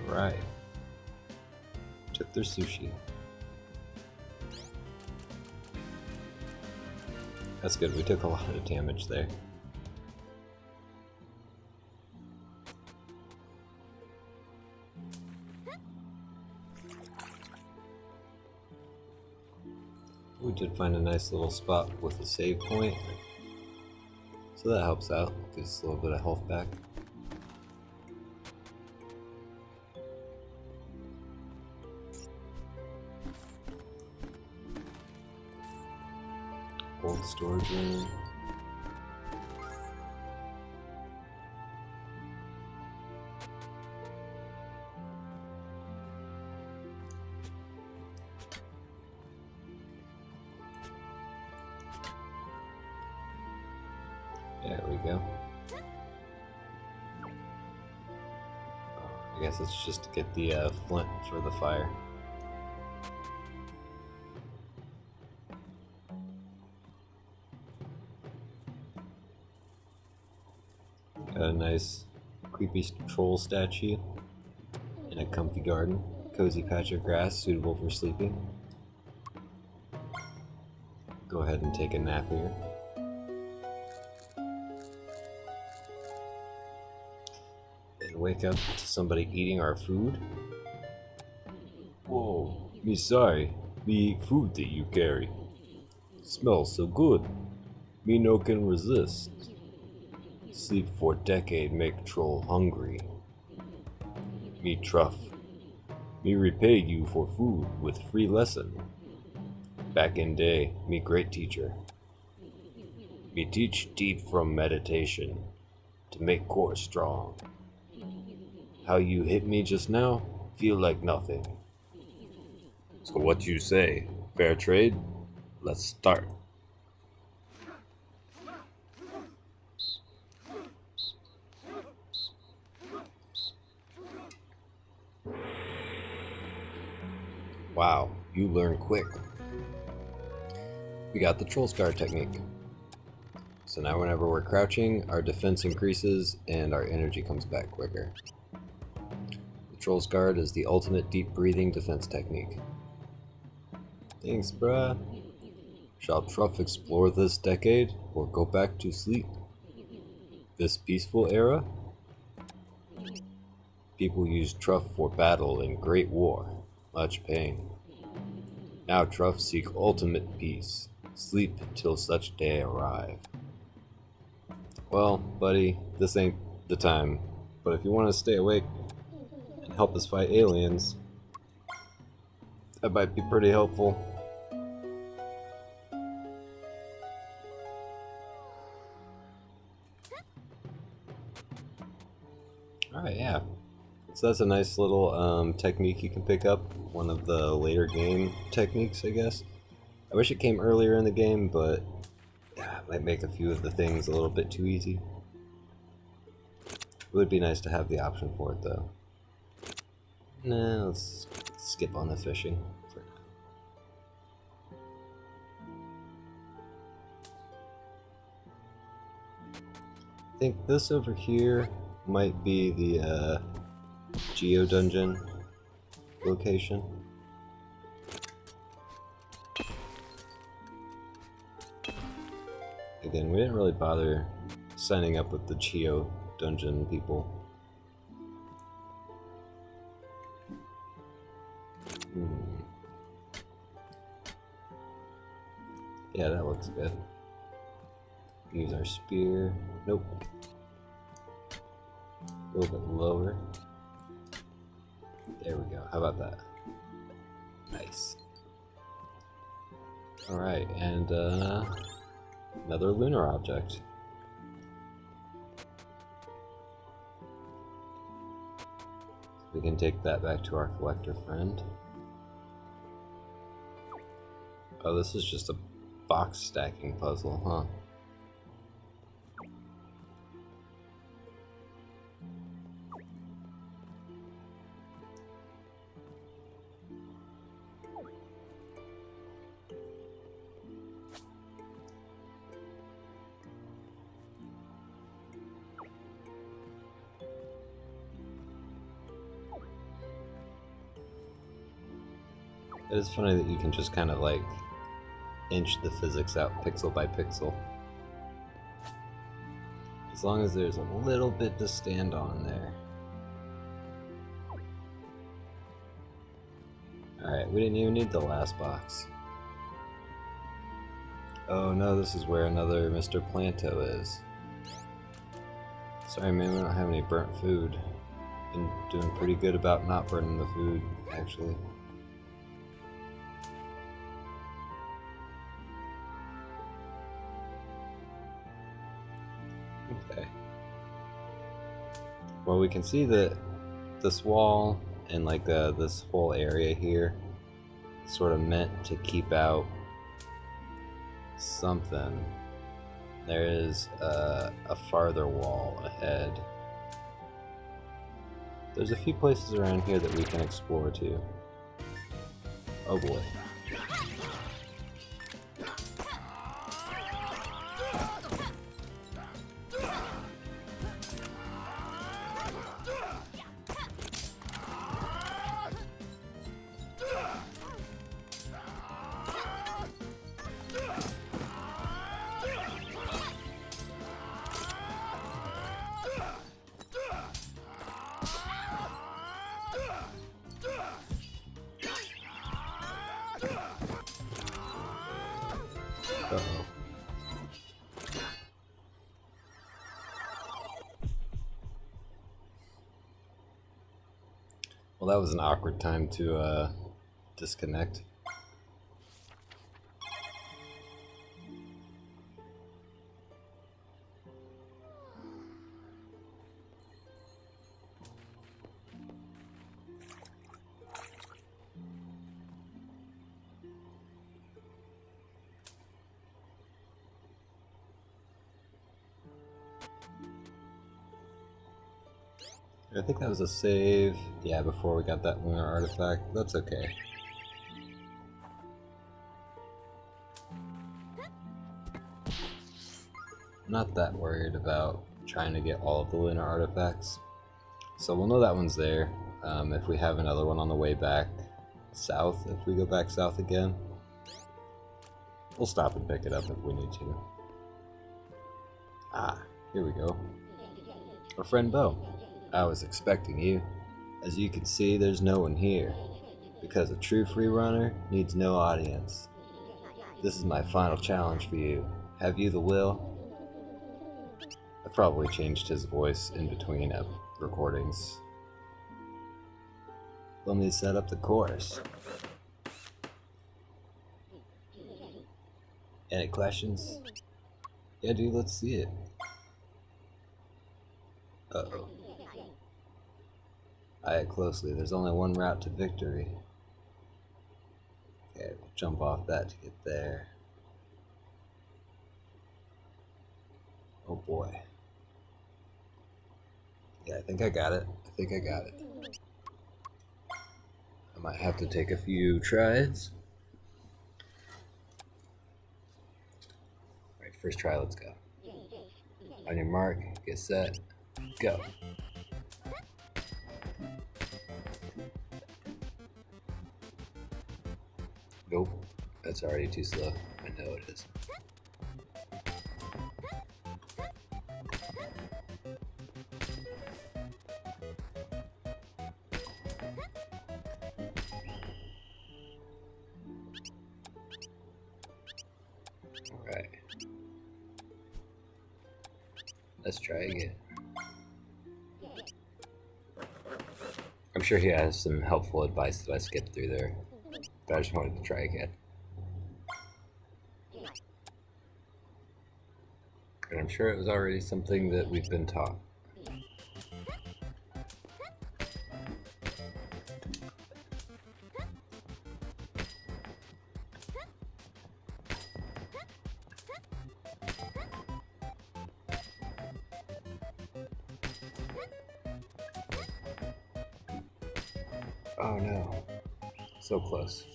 Right. Took their sushi. That's good, we took a lot of damage there. We did find a nice little spot with a save point. So that helps out, gives us a little bit of health back. Old storage room. There we go. I guess it's just to get the flint for the fire. Got a nice creepy troll statue in a comfy garden. Cozy patch of grass suitable for sleeping. Go ahead and take a nap here. And wake up to somebody eating our food? Whoa, me sorry. Me eat food that you carry. Smells so good. Me no can resist. Sleep for decade make troll hungry. Me truff. Me repay you for food with free lesson. Back in day, me great teacher. Me teach deep from meditation to make core strong. How you hit me just now, feel like nothing. So what you say, fair trade? Let's start. Wow, you learn quick. We got the troll scar technique. So now whenever we're crouching, our defense increases and our energy comes back quicker. The troll's guard is the ultimate deep breathing defense technique. Thanks, bruh. Shall Truff explore this decade or go back to sleep? This peaceful era? People used Truff for battle in great war, much pain. Now Truff seek ultimate peace, sleep till such day arrive. Well, buddy, this ain't the time, but if you want to stay awake and help us fight aliens, that might be pretty helpful. Alright, yeah. So that's a nice little technique you can pick up. One of the later game techniques, I guess. I wish it came earlier in the game, but yeah, it might make a few of the things a little bit too easy. It would be nice to have the option for it, though. Nah, let's skip on the fishing for now. I think this over here might be the Geo Dungeon location. Again, we didn't really bother signing up with the Geo Dungeon people. Yeah, that looks good. Use our spear. Nope. A little bit lower. There we go. How about that? Nice. Alright, and another lunar object. We can take that back to our collector friend. Oh, this is just a box stacking puzzle, huh? It is funny that you can just kind of like inch the physics out pixel by pixel. As long as there's a little bit to stand on there. Alright, we didn't even need the last box. Oh no, this is where another Mr. Planto is. Sorry man, we don't have any burnt food. Been doing pretty good about not burning the food, actually. Okay. Well, we can see that this wall and like this whole area here is sort of meant to keep out something. There is a farther wall ahead. There's a few places around here that we can explore too. Oh boy. Well, that was an awkward time to disconnect. I think that was a save. Yeah, before we got that lunar artifact. That's okay. Not that worried about trying to get all of the lunar artifacts. So we'll know that one's there. If we have another one on the way back south, if we go back south again, we'll stop and pick it up if we need to. Ah, here we go. Our friend Bo. I was expecting you. As you can see, there's no one here, because a true free runner needs no audience. This is my final challenge for you. Have you the will? I probably changed his voice in between recordings. Let me set up the course. Any questions? Yeah, dude, let's see it. Uh-oh. Eye it closely. There's only one route to victory. Okay, we'll jump off that to get there. Oh boy. Yeah, I think I got it. I might have to take a few tries. Alright, first try, let's go. On your mark, get set, go. Nope, that's already too slow. I know it is. Alright. Let's try again. I'm sure he has some helpful advice that I skipped through there, but I just wanted to try again. And I'm sure it was already something that we've been taught. Oh no, so close.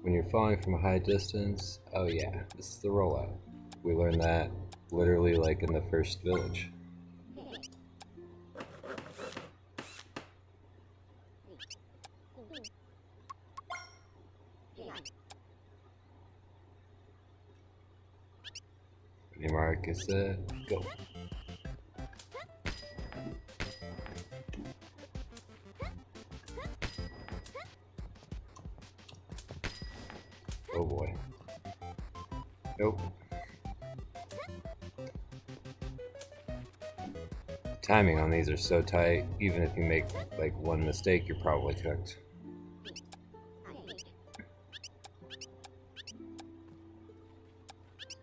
When you're falling from a high distance, oh yeah, this is the rollout. We learned that literally like in the first village. When your mark is set, go. Oh boy. Nope. The timing on these are so tight, even if you make like one mistake, you're probably cooked.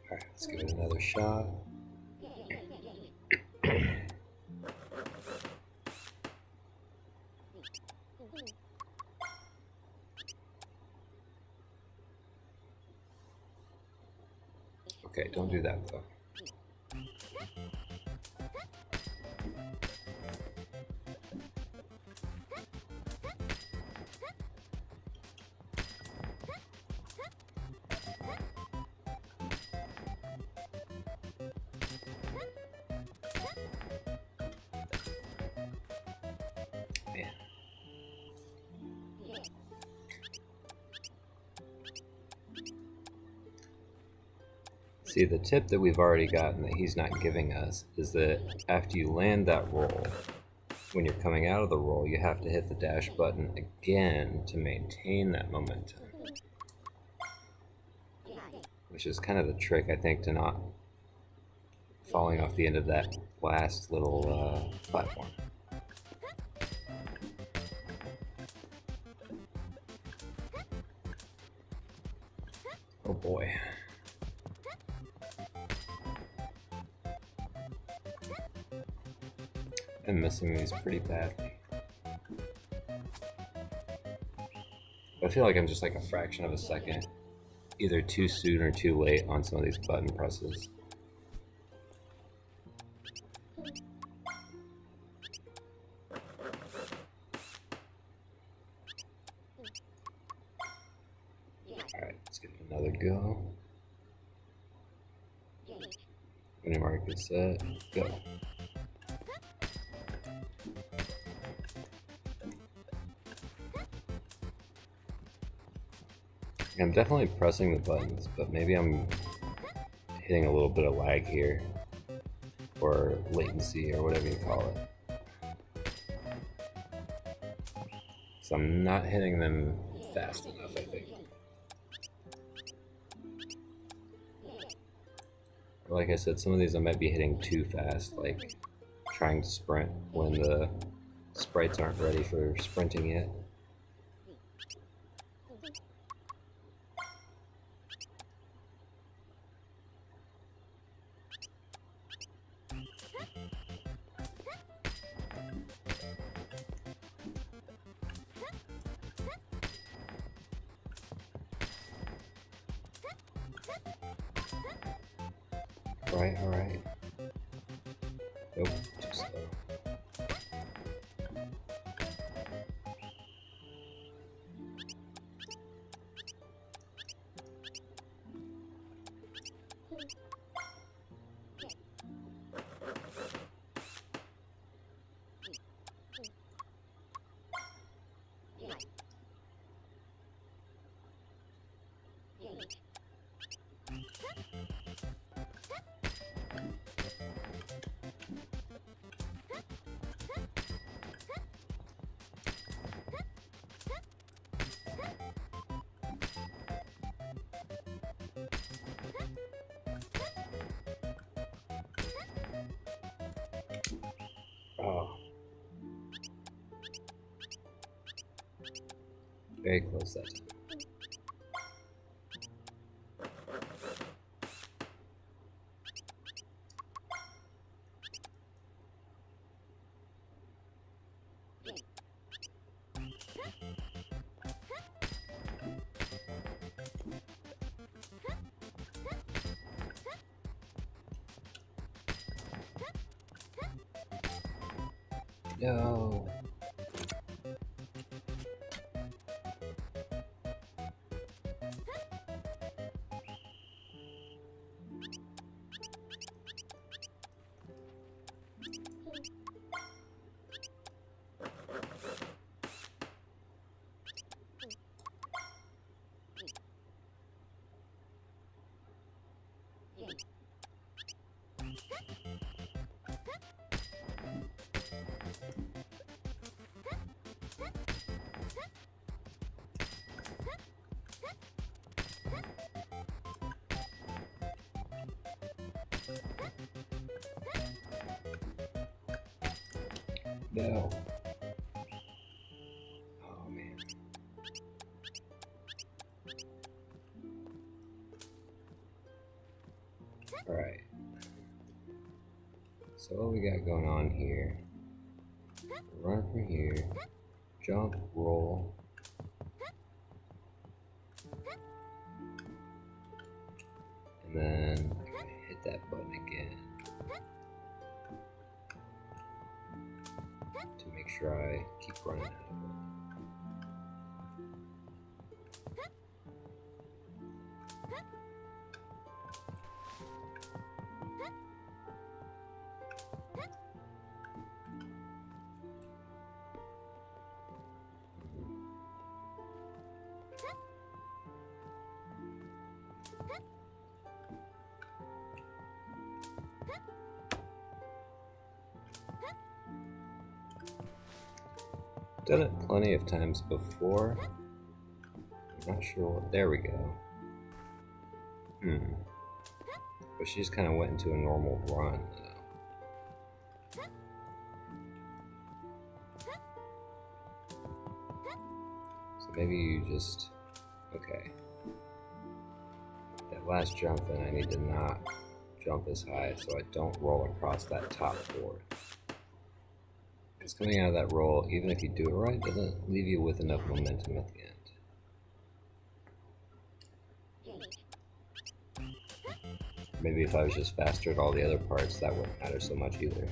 Alright, let's give it another shot. Okay, don't do that though. Man. See, the tip that we've already gotten that he's not giving us is that after you land that roll, when you're coming out of the roll, you have to hit the dash button again to maintain that momentum. Which is kind of the trick, I think, to not falling off the end of that last little platform. Oh boy. I'm missing these pretty badly. I feel like I'm just like a fraction of a second, either too soon or too late on some of these button presses. Alright, let's give it another go. Mini mark is set, go. I'm definitely pressing the buttons, but maybe I'm hitting a little bit of lag here, or latency, or whatever you call it. So I'm not hitting them fast enough, I think. Like I said, some of these I might be hitting too fast, like trying to sprint when the sprites aren't ready for sprinting yet. Alright. Nope, too slow. Oh. Very close that time. No. No. Oh man. Alright. So what we got going on here? Run from here. Jump, roll. And then I gotta hit that button again to make sure I keep running out of it. Done it plenty of times before. I'm not sure what. There we go. But she just kind of went into a normal run. maybe you just... Okay. That last jump, then I need to not jump as high so I don't roll across that top board. Because coming out of that roll, even if you do it right, doesn't leave you with enough momentum at the end. Maybe if I was just faster at all the other parts, that wouldn't matter so much either.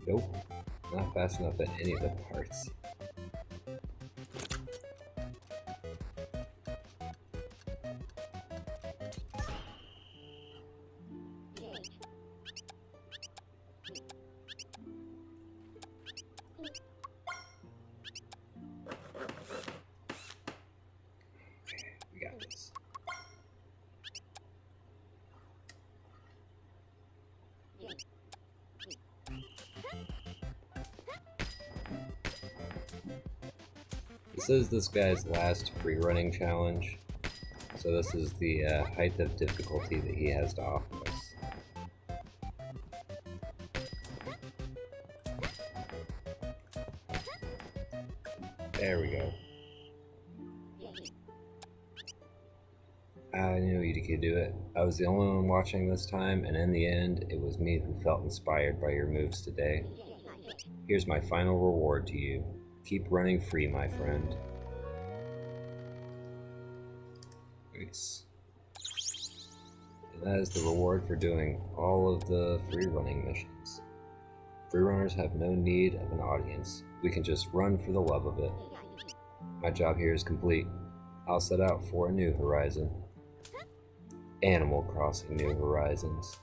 Nope, not fast enough at any of the parts. We got this. This is this guy's last free running challenge, so this is the height of difficulty that he has to offer us. There we go. I knew you could do it. I was the only one watching this time, and in the end, it was me who felt inspired by your moves today. Here's my final reward to you. Keep running free, my friend. Nice. And that is the reward for doing all of the free running missions. Free runners have no need of an audience. We can just run for the love of it. My job here is complete. I'll set out for a new horizon. Animal Crossing New Horizons.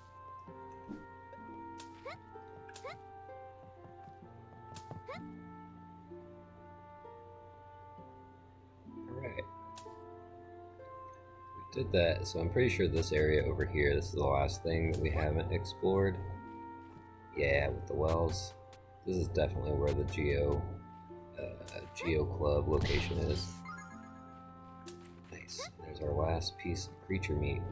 Alright. We did that, so I'm pretty sure this area over here, this is the last thing that we haven't explored. Yeah, with the wells. This is definitely where the Geo Club location is. Nice. There's our last piece of creature meat.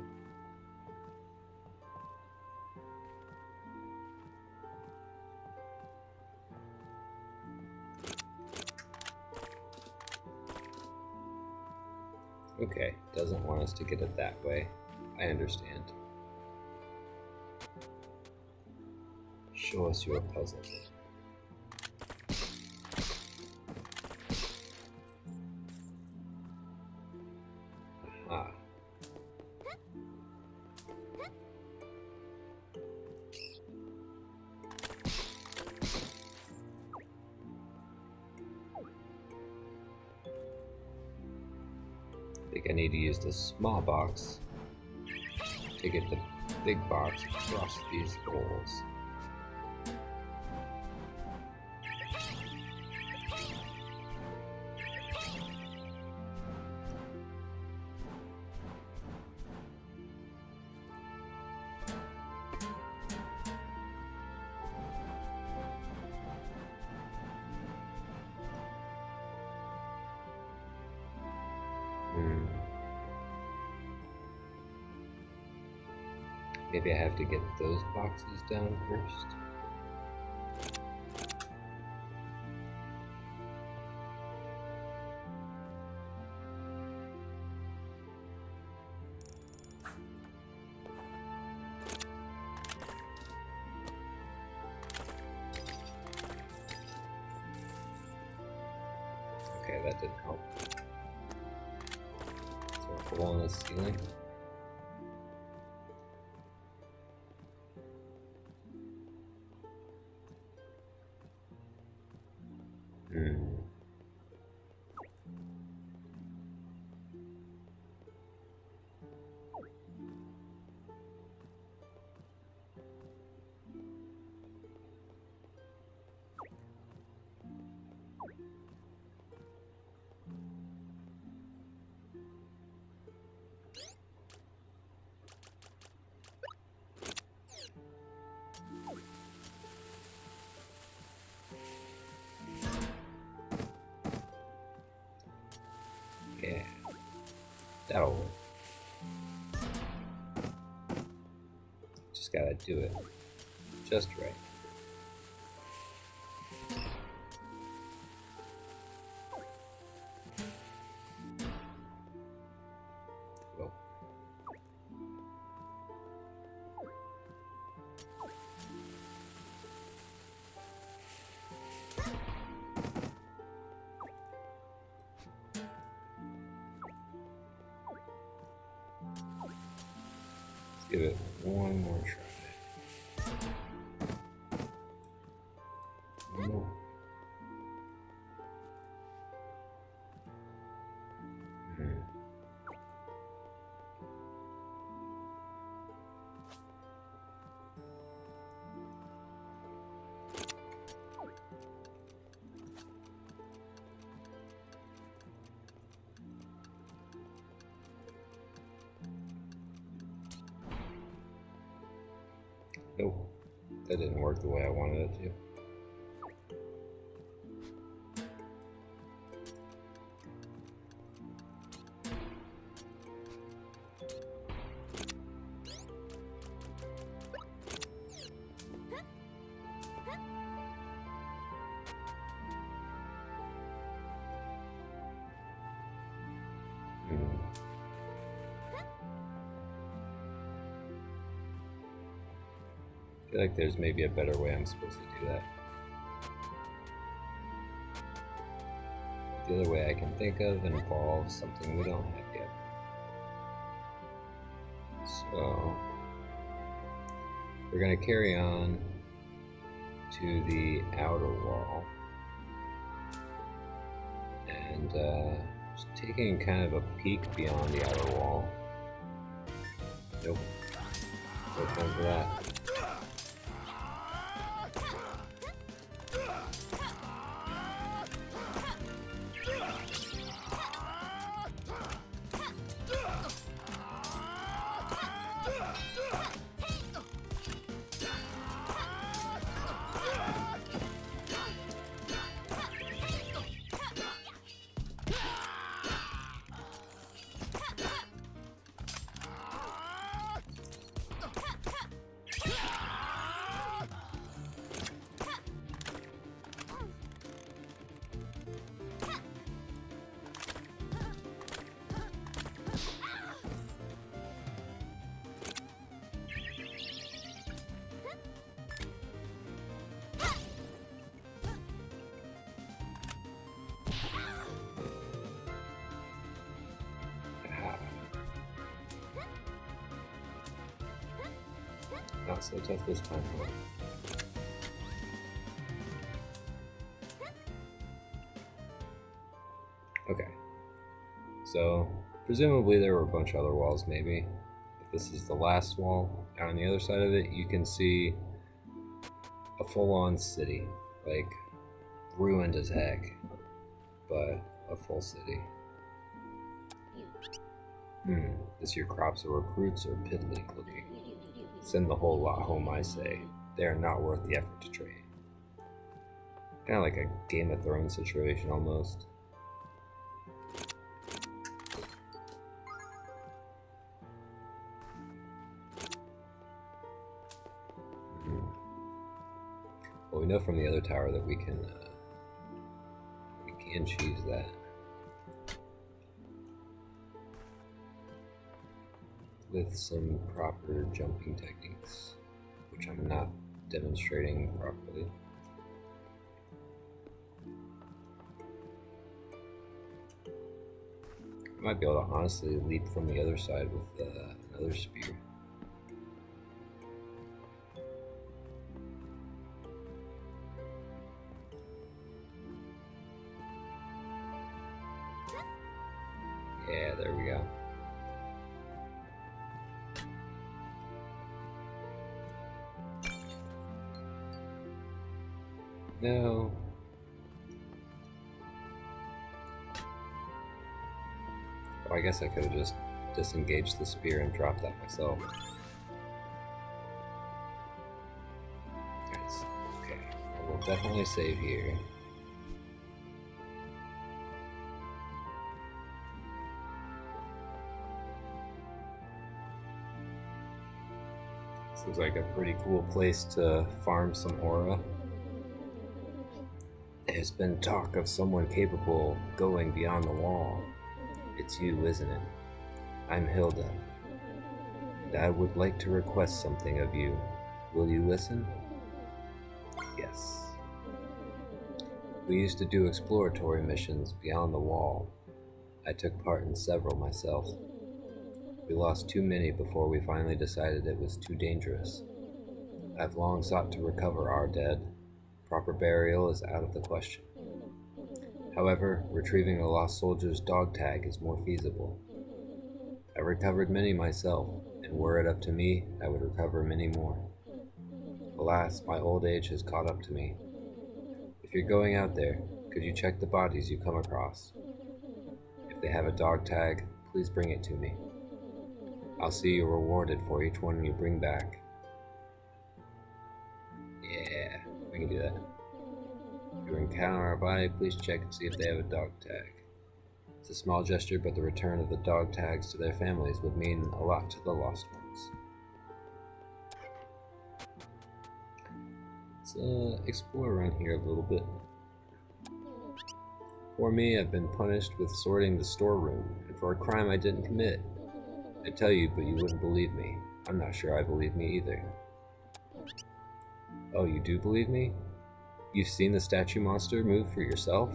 Okay, doesn't want us to get it that way. I understand. Show us your puzzle. Aha. I think I need to use the small box to get the big box across these holes. Maybe I have to get those boxes down first. Okay, that didn't help. So a hole in the ceiling. Yeah, that'll work. Just gotta do it just right. Give it one more try. No. Nope, that didn't work the way I wanted it to. I feel like there's maybe a better way I'm supposed to do that. The other way I can think of involves something we don't have yet. So we're going to carry on to the outer wall and just taking kind of a peek beyond the outer wall. Nope, no time for that. Not so tough this time. Okay, so presumably there were a bunch of other walls maybe. If this is the last wall, on the other side of it you can see a full-on city, like ruined as heck, but a full city. This your crops or recruits are piddly looking. Send the whole lot home, I say. They are not worth the effort to trade. Kind of like a Game of Thrones situation, almost. Well, we know from the other tower that we can cheese that. With some proper jumping techniques, which I'm not demonstrating properly. I might be able to honestly leap from the other side with another spear. Yeah, there we go. No. Oh, I guess I could have just disengaged the spear and dropped that myself. Nice. Okay, I will definitely save here. This looks like a pretty cool place to farm some aura. There's been talk of someone capable of going beyond the wall. It's you, isn't it? I'm Hilda, and I would like to request something of you. Will you listen? Yes. We used to do exploratory missions beyond the wall. I took part in several myself. We lost too many before we finally decided it was too dangerous. I've long sought to recover our dead. Proper burial is out of the question. However, retrieving a lost soldier's dog tag is more feasible. I recovered many myself, and were it up to me, I would recover many more. Alas, my old age has caught up to me. If you're going out there, could you check the bodies you come across? If they have a dog tag, please bring it to me. I'll see you rewarded for each one you bring back. Yeah, we can do that. If you encounter a body, please check and see if they have a dog tag. It's a small gesture, but the return of the dog tags to their families would mean a lot to the lost ones. Let's explore around here a little bit. For me, I've been punished with sorting the storeroom, and for a crime I didn't commit. I tell you, but you wouldn't believe me. I'm not sure I believe me either. Oh, you do believe me? You've seen the statue monster move for yourself?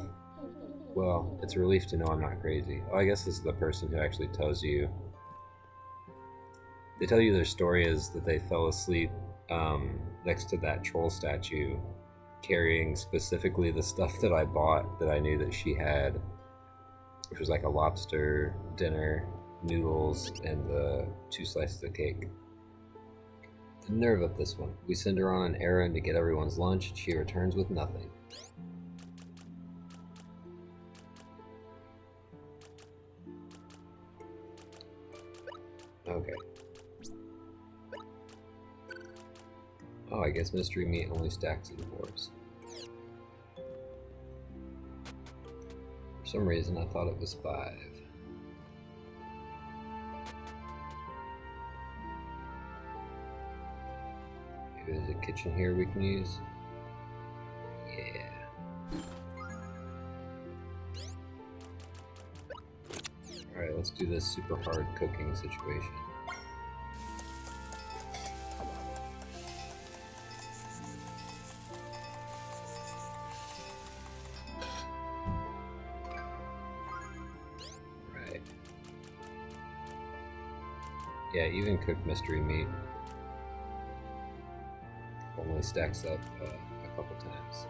Well, it's a relief to know I'm not crazy. Oh, I guess this is the person who actually tells you. They tell you their story is that they fell asleep next to that troll statue, carrying specifically the stuff that I bought that I knew that she had, which was like a lobster dinner, noodles, and the 2 slices of cake. The nerve of this one. We send her on an errand to get everyone's lunch, and she returns with nothing. Okay. Oh, I guess mystery meat only stacks in 4s. For some reason, I thought it was 5. Maybe there's a kitchen here we can use. Yeah. Alright, let's do this super hard cooking situation. Right. Yeah, even cooked mystery meat only stacks up a couple times.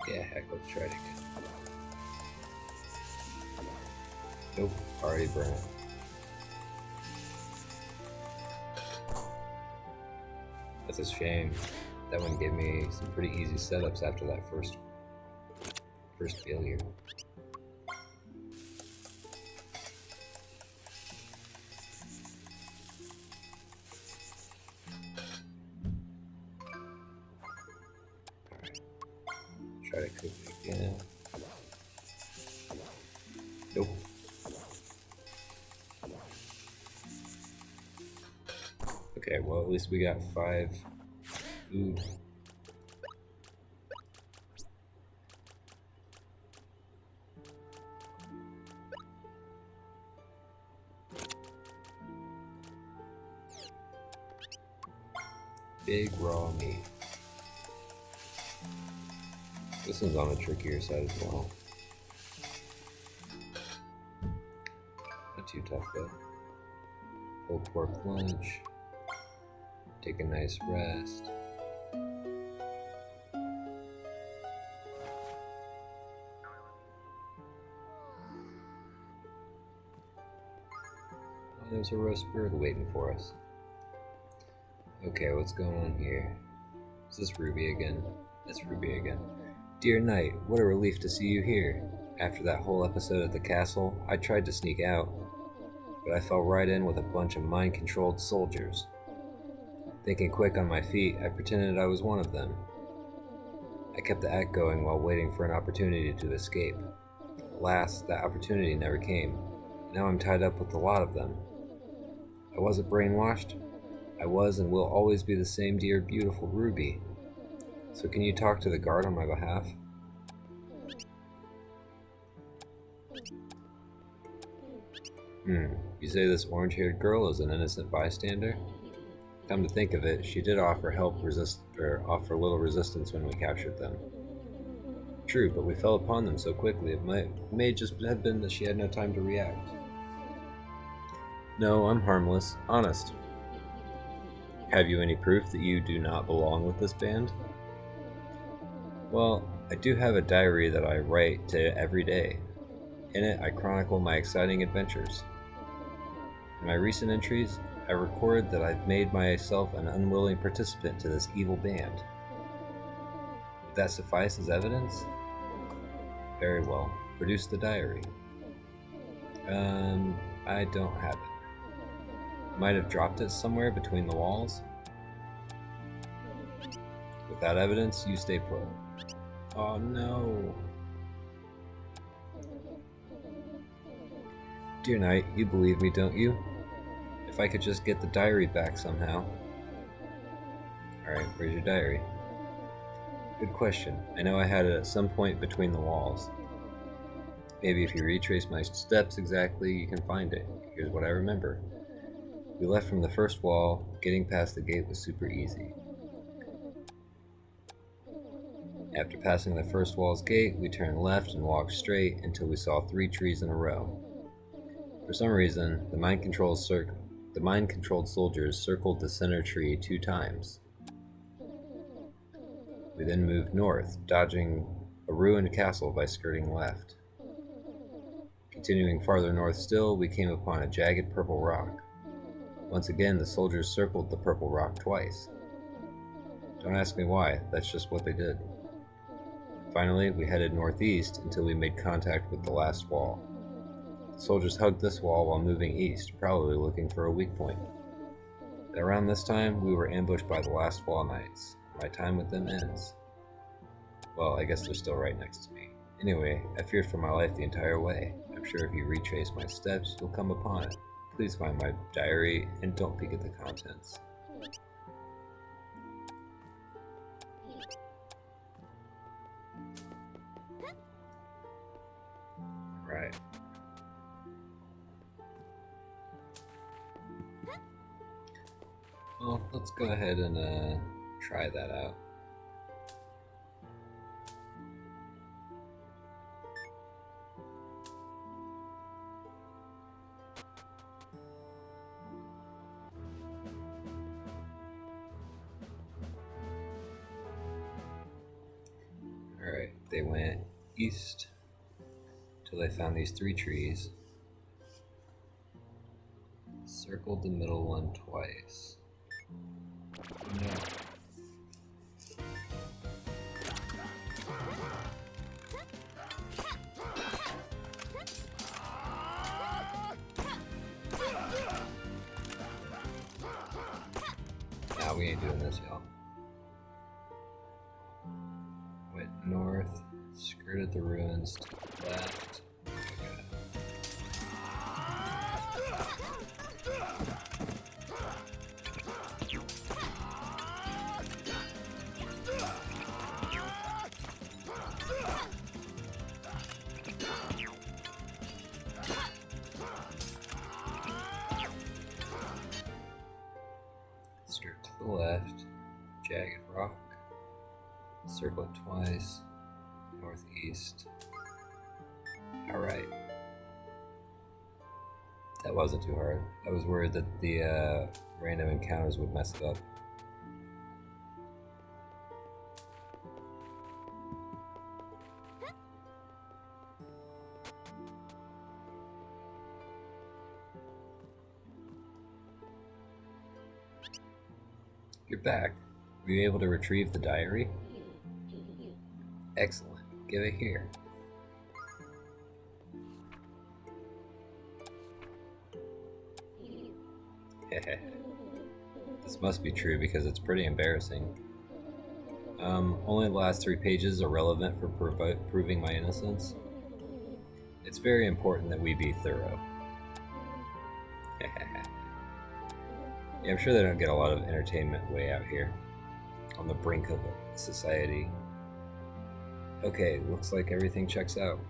Yeah, heck, let's try it again. Nope, already burnt. That's a shame. That one gave me some pretty easy setups after that first failure. Try to cook it again. Nope. Okay, well at least we got 5 food. Big raw meat. This one's on the trickier side as well. Not too tough though. Pulled pork lunch. Take a nice rest. Oh, there's a roast bird waiting for us. Okay, what's going on here? Is this Ruby again? It's Ruby again. Dear Knight, what a relief to see you here. After that whole episode at the castle, I tried to sneak out, but I fell right in with a bunch of mind-controlled soldiers. Thinking quick on my feet, I pretended I was one of them. I kept the act going while waiting for an opportunity to escape. Alas, that opportunity never came. Now I'm tied up with a lot of them. I wasn't brainwashed. I was and will always be the same dear, beautiful Ruby. So can you talk to the guard on my behalf? You say this orange-haired girl is an innocent bystander? Come to think of it, she did offer help offer little resistance when we captured them. True, but we fell upon them so quickly it may just have been that she had no time to react. No, I'm harmless. Honest. Have you any proof that you do not belong with this band? Well, I do have a diary that I write to every day. In it, I chronicle my exciting adventures. In my recent entries, I record that I've made myself an unwilling participant to this evil band. Would that suffice as evidence? Very well. Produce the diary. I don't have it. Might have dropped it somewhere between the walls. Without evidence, you stay put. Oh no. Dear Knight, you believe me, don't you? If I could just get the diary back somehow. Alright, where's your diary? Good question. I know I had it at some point between the walls. Maybe if you retrace my steps exactly, you can find it. Here's what I remember. We left from the first wall. Getting past the gate was super easy. After passing the first wall's gate, we turned left and walked straight until we saw 3 trees in a row. For some reason, the mind-controlled soldiers circled the center tree 2 times. We then moved north, dodging a ruined castle by skirting left. Continuing farther north still, we came upon a jagged purple rock. Once again, the soldiers circled the purple rock twice. Don't ask me why, that's just what they did. Finally, we headed northeast until we made contact with the last wall. The soldiers hugged this wall while moving east, probably looking for a weak point. At around this time, we were ambushed by the last wall knights. My time with them ends. Well, I guess they're still right next to me. Anyway, I feared for my life the entire way. I'm sure if you retrace my steps, you'll come upon it. Please find my diary and don't peek at the contents. Right. Well, let's go ahead and try that out. Alright, they went east till they found these 3 trees. Circled the middle one twice. No. Nah, we ain't doing this, y'all. Went north, skirted the ruins to the left. Okay. Skirt to the left, jagged rock, circle it twice, northeast. Alright. That wasn't too hard. I was worried that the random encounters would mess it up. You're back. Were you able to retrieve the diary? Excellent. Give it here. This must be true because it's pretty embarrassing. Only the last 3 pages are relevant for proving my innocence. It's very important that we be thorough. Yeah, I'm sure they don't get a lot of entertainment way out here, on the brink of society. Okay, looks like everything checks out.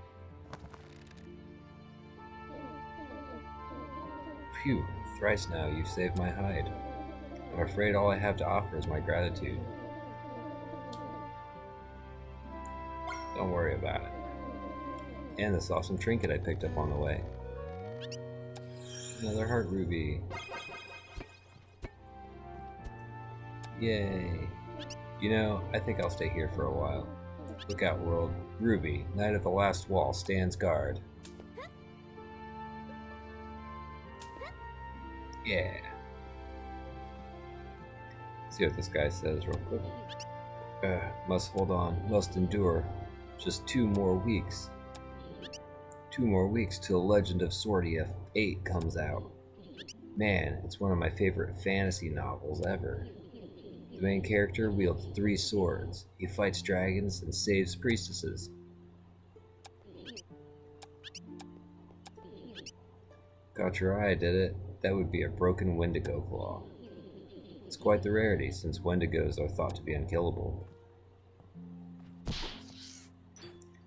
Phew, thrice now you've saved my hide. I'm afraid all I have to offer is my gratitude. Don't worry about it. And this awesome trinket I picked up on the way. Another heart ruby. Yay. You know, I think I'll stay here for a while. Look out, world. Ruby, Knight of the Last Wall, stands guard. Yeah. See what this guy says real quick. Must hold on, must endure. Just 2 more weeks. 2 more weeks till Legend of Swordy F8 comes out. Man, it's one of my favorite fantasy novels ever. The main character wields 3 swords. He fights dragons and saves priestesses. Got your eye, did it? That would be a broken Wendigo claw. It's quite the rarity, since Wendigos are thought to be unkillable.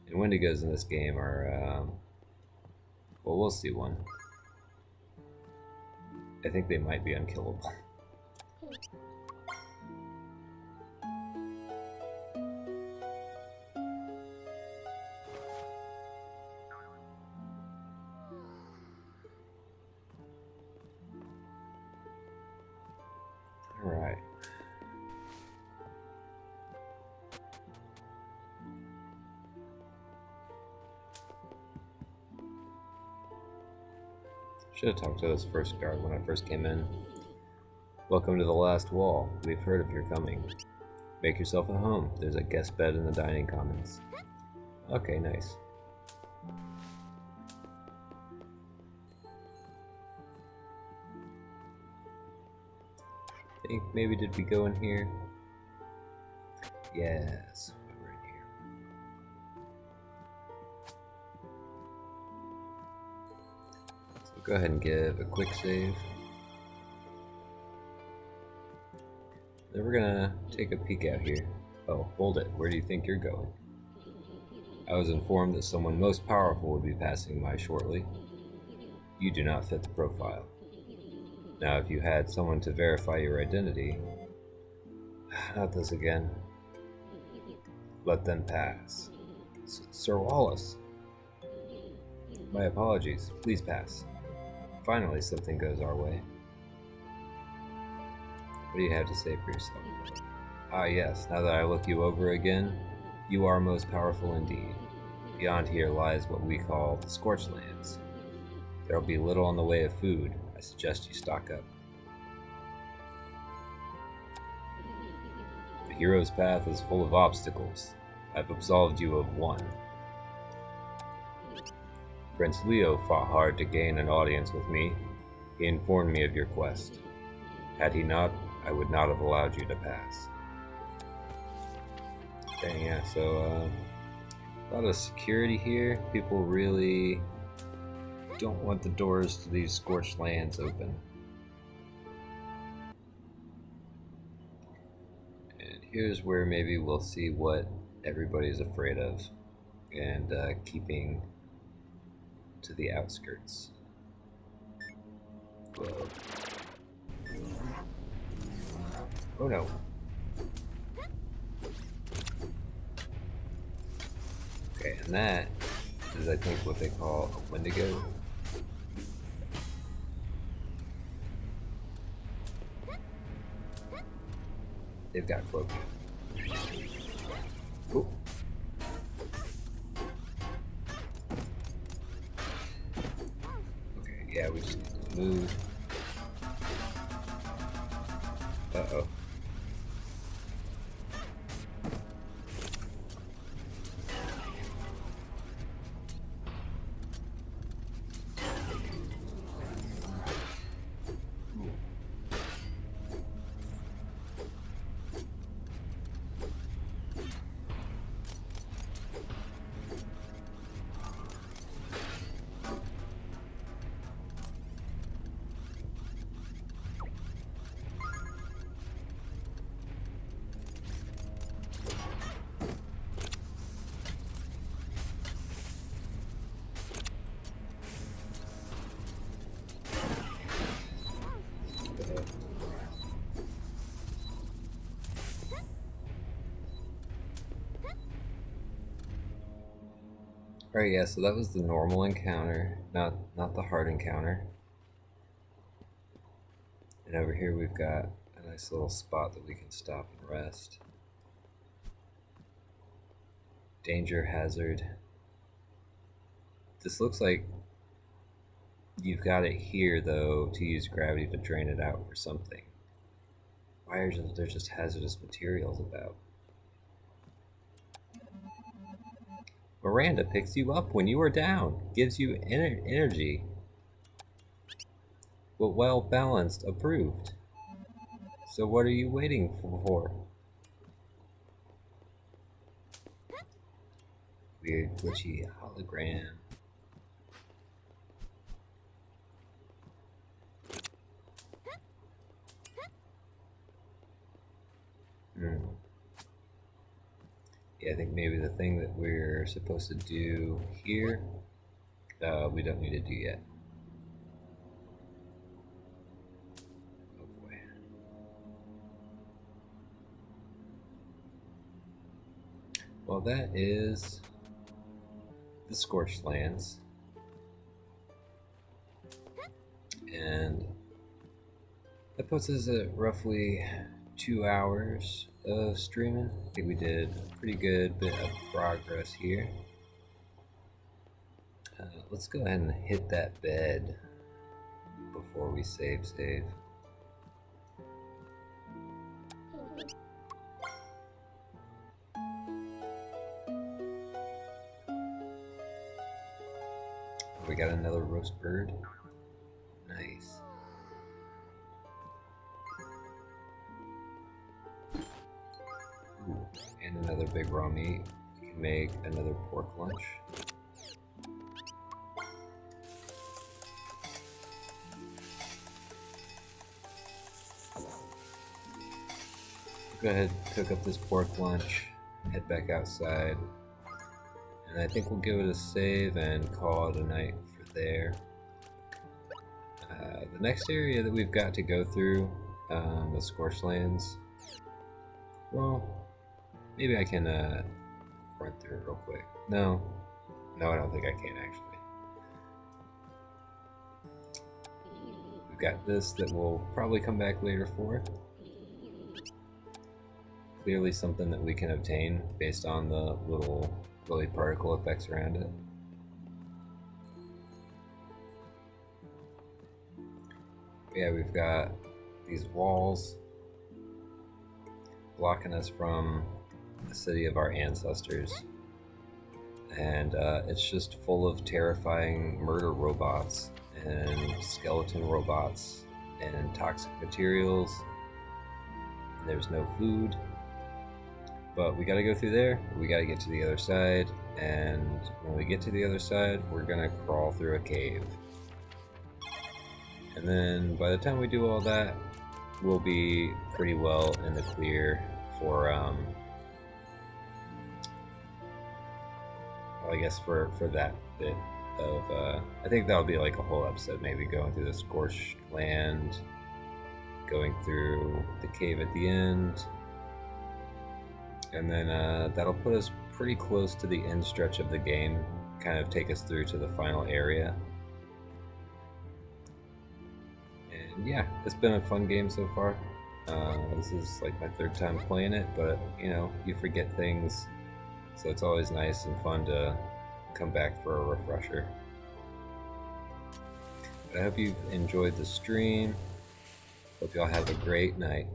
And Wendigos in this game are, well, we'll see one. I think they might be unkillable. Alright. Should have talked to this first guard when I first came in. Welcome to the Last Wall. We've heard of your coming. Make yourself at home. There's a guest bed in the dining commons. Okay, nice. I think maybe did we go in here? Yes, we were in here. So go ahead and give a quick save. Then we're gonna take a peek out here. Oh, hold it. Where do you think you're going? I was informed that someone most powerful would be passing by shortly. You do not fit the profile. Now, if you had someone to verify your identity... Not this again. Let them pass. Sir Wallace. My apologies. Please pass. Finally, something goes our way. What do you have to say for yourself? Ah yes, now that I look you over again, you are most powerful indeed. Beyond here lies what we call the Scorched Lands. There will be little on the way of food. I suggest you stock up. The hero's path is full of obstacles. I've absolved you of one. Prince Leo fought hard to gain an audience with me. He informed me of your quest. Had he not, I would not have allowed you to pass. Okay, yeah, so a lot of security here. People really don't want the doors to these Scorched Lands open. And here's where maybe we'll see what everybody's afraid of, and keeping to the outskirts. Whoa. Oh no. Okay, and that is, I think, what they call a Wendigo. They've got cloak. Ooh. Okay, yeah, we just need to move. Uh-oh. Alright, yeah, so that was the normal encounter, not the hard encounter. And over here we've got a nice little spot that we can stop and rest. Danger hazard. This looks like you've got it here, though, to use gravity to drain it out for something. Why are there just hazardous materials about? Miranda picks you up when you are down, gives you energy. Well balanced, approved. So what are you waiting for? Weird glitchy hologram. Yeah, I think maybe the thing that we're supposed to do here, we don't need to do yet. Oh boy. Well, that is the Scorched Lands. And that puts us at roughly 2 hours of streaming. I think we did a pretty good bit of progress here. Let's go ahead and hit that bed before we save. We got another roast bird. Nice. Ooh, and another big raw meat. We can make another pork lunch. Go ahead, cook up this pork lunch, head back outside, and I think we'll give it a save and call it a night for there. The next area that we've got to go through, the Scorched Lands, well, maybe I can run through it real quick. No, I don't think I can actually. We've got this that we'll probably come back later for. Clearly something that we can obtain based on the little lily particle effects around it. Yeah, we've got these walls blocking us from the city of our ancestors, and it's just full of terrifying murder robots and skeleton robots and toxic materials. And there's no food, but we gotta go through there. We gotta get to the other side, and when we get to the other side, we're gonna crawl through a cave. And then by the time we do all that, we'll be pretty well in the clear for, well, I guess for that bit of, I think that'll be like a whole episode, maybe going through the Scorched Land, going through the cave at the end, and then that'll put us pretty close to the end stretch of the game, kind of take us through to the final area. And yeah, it's been a fun game so far. This is like my third time playing it, but you know, you forget things, so it's always nice and fun to come back for a refresher. But I hope you've enjoyed the stream. Hope y'all have a great night.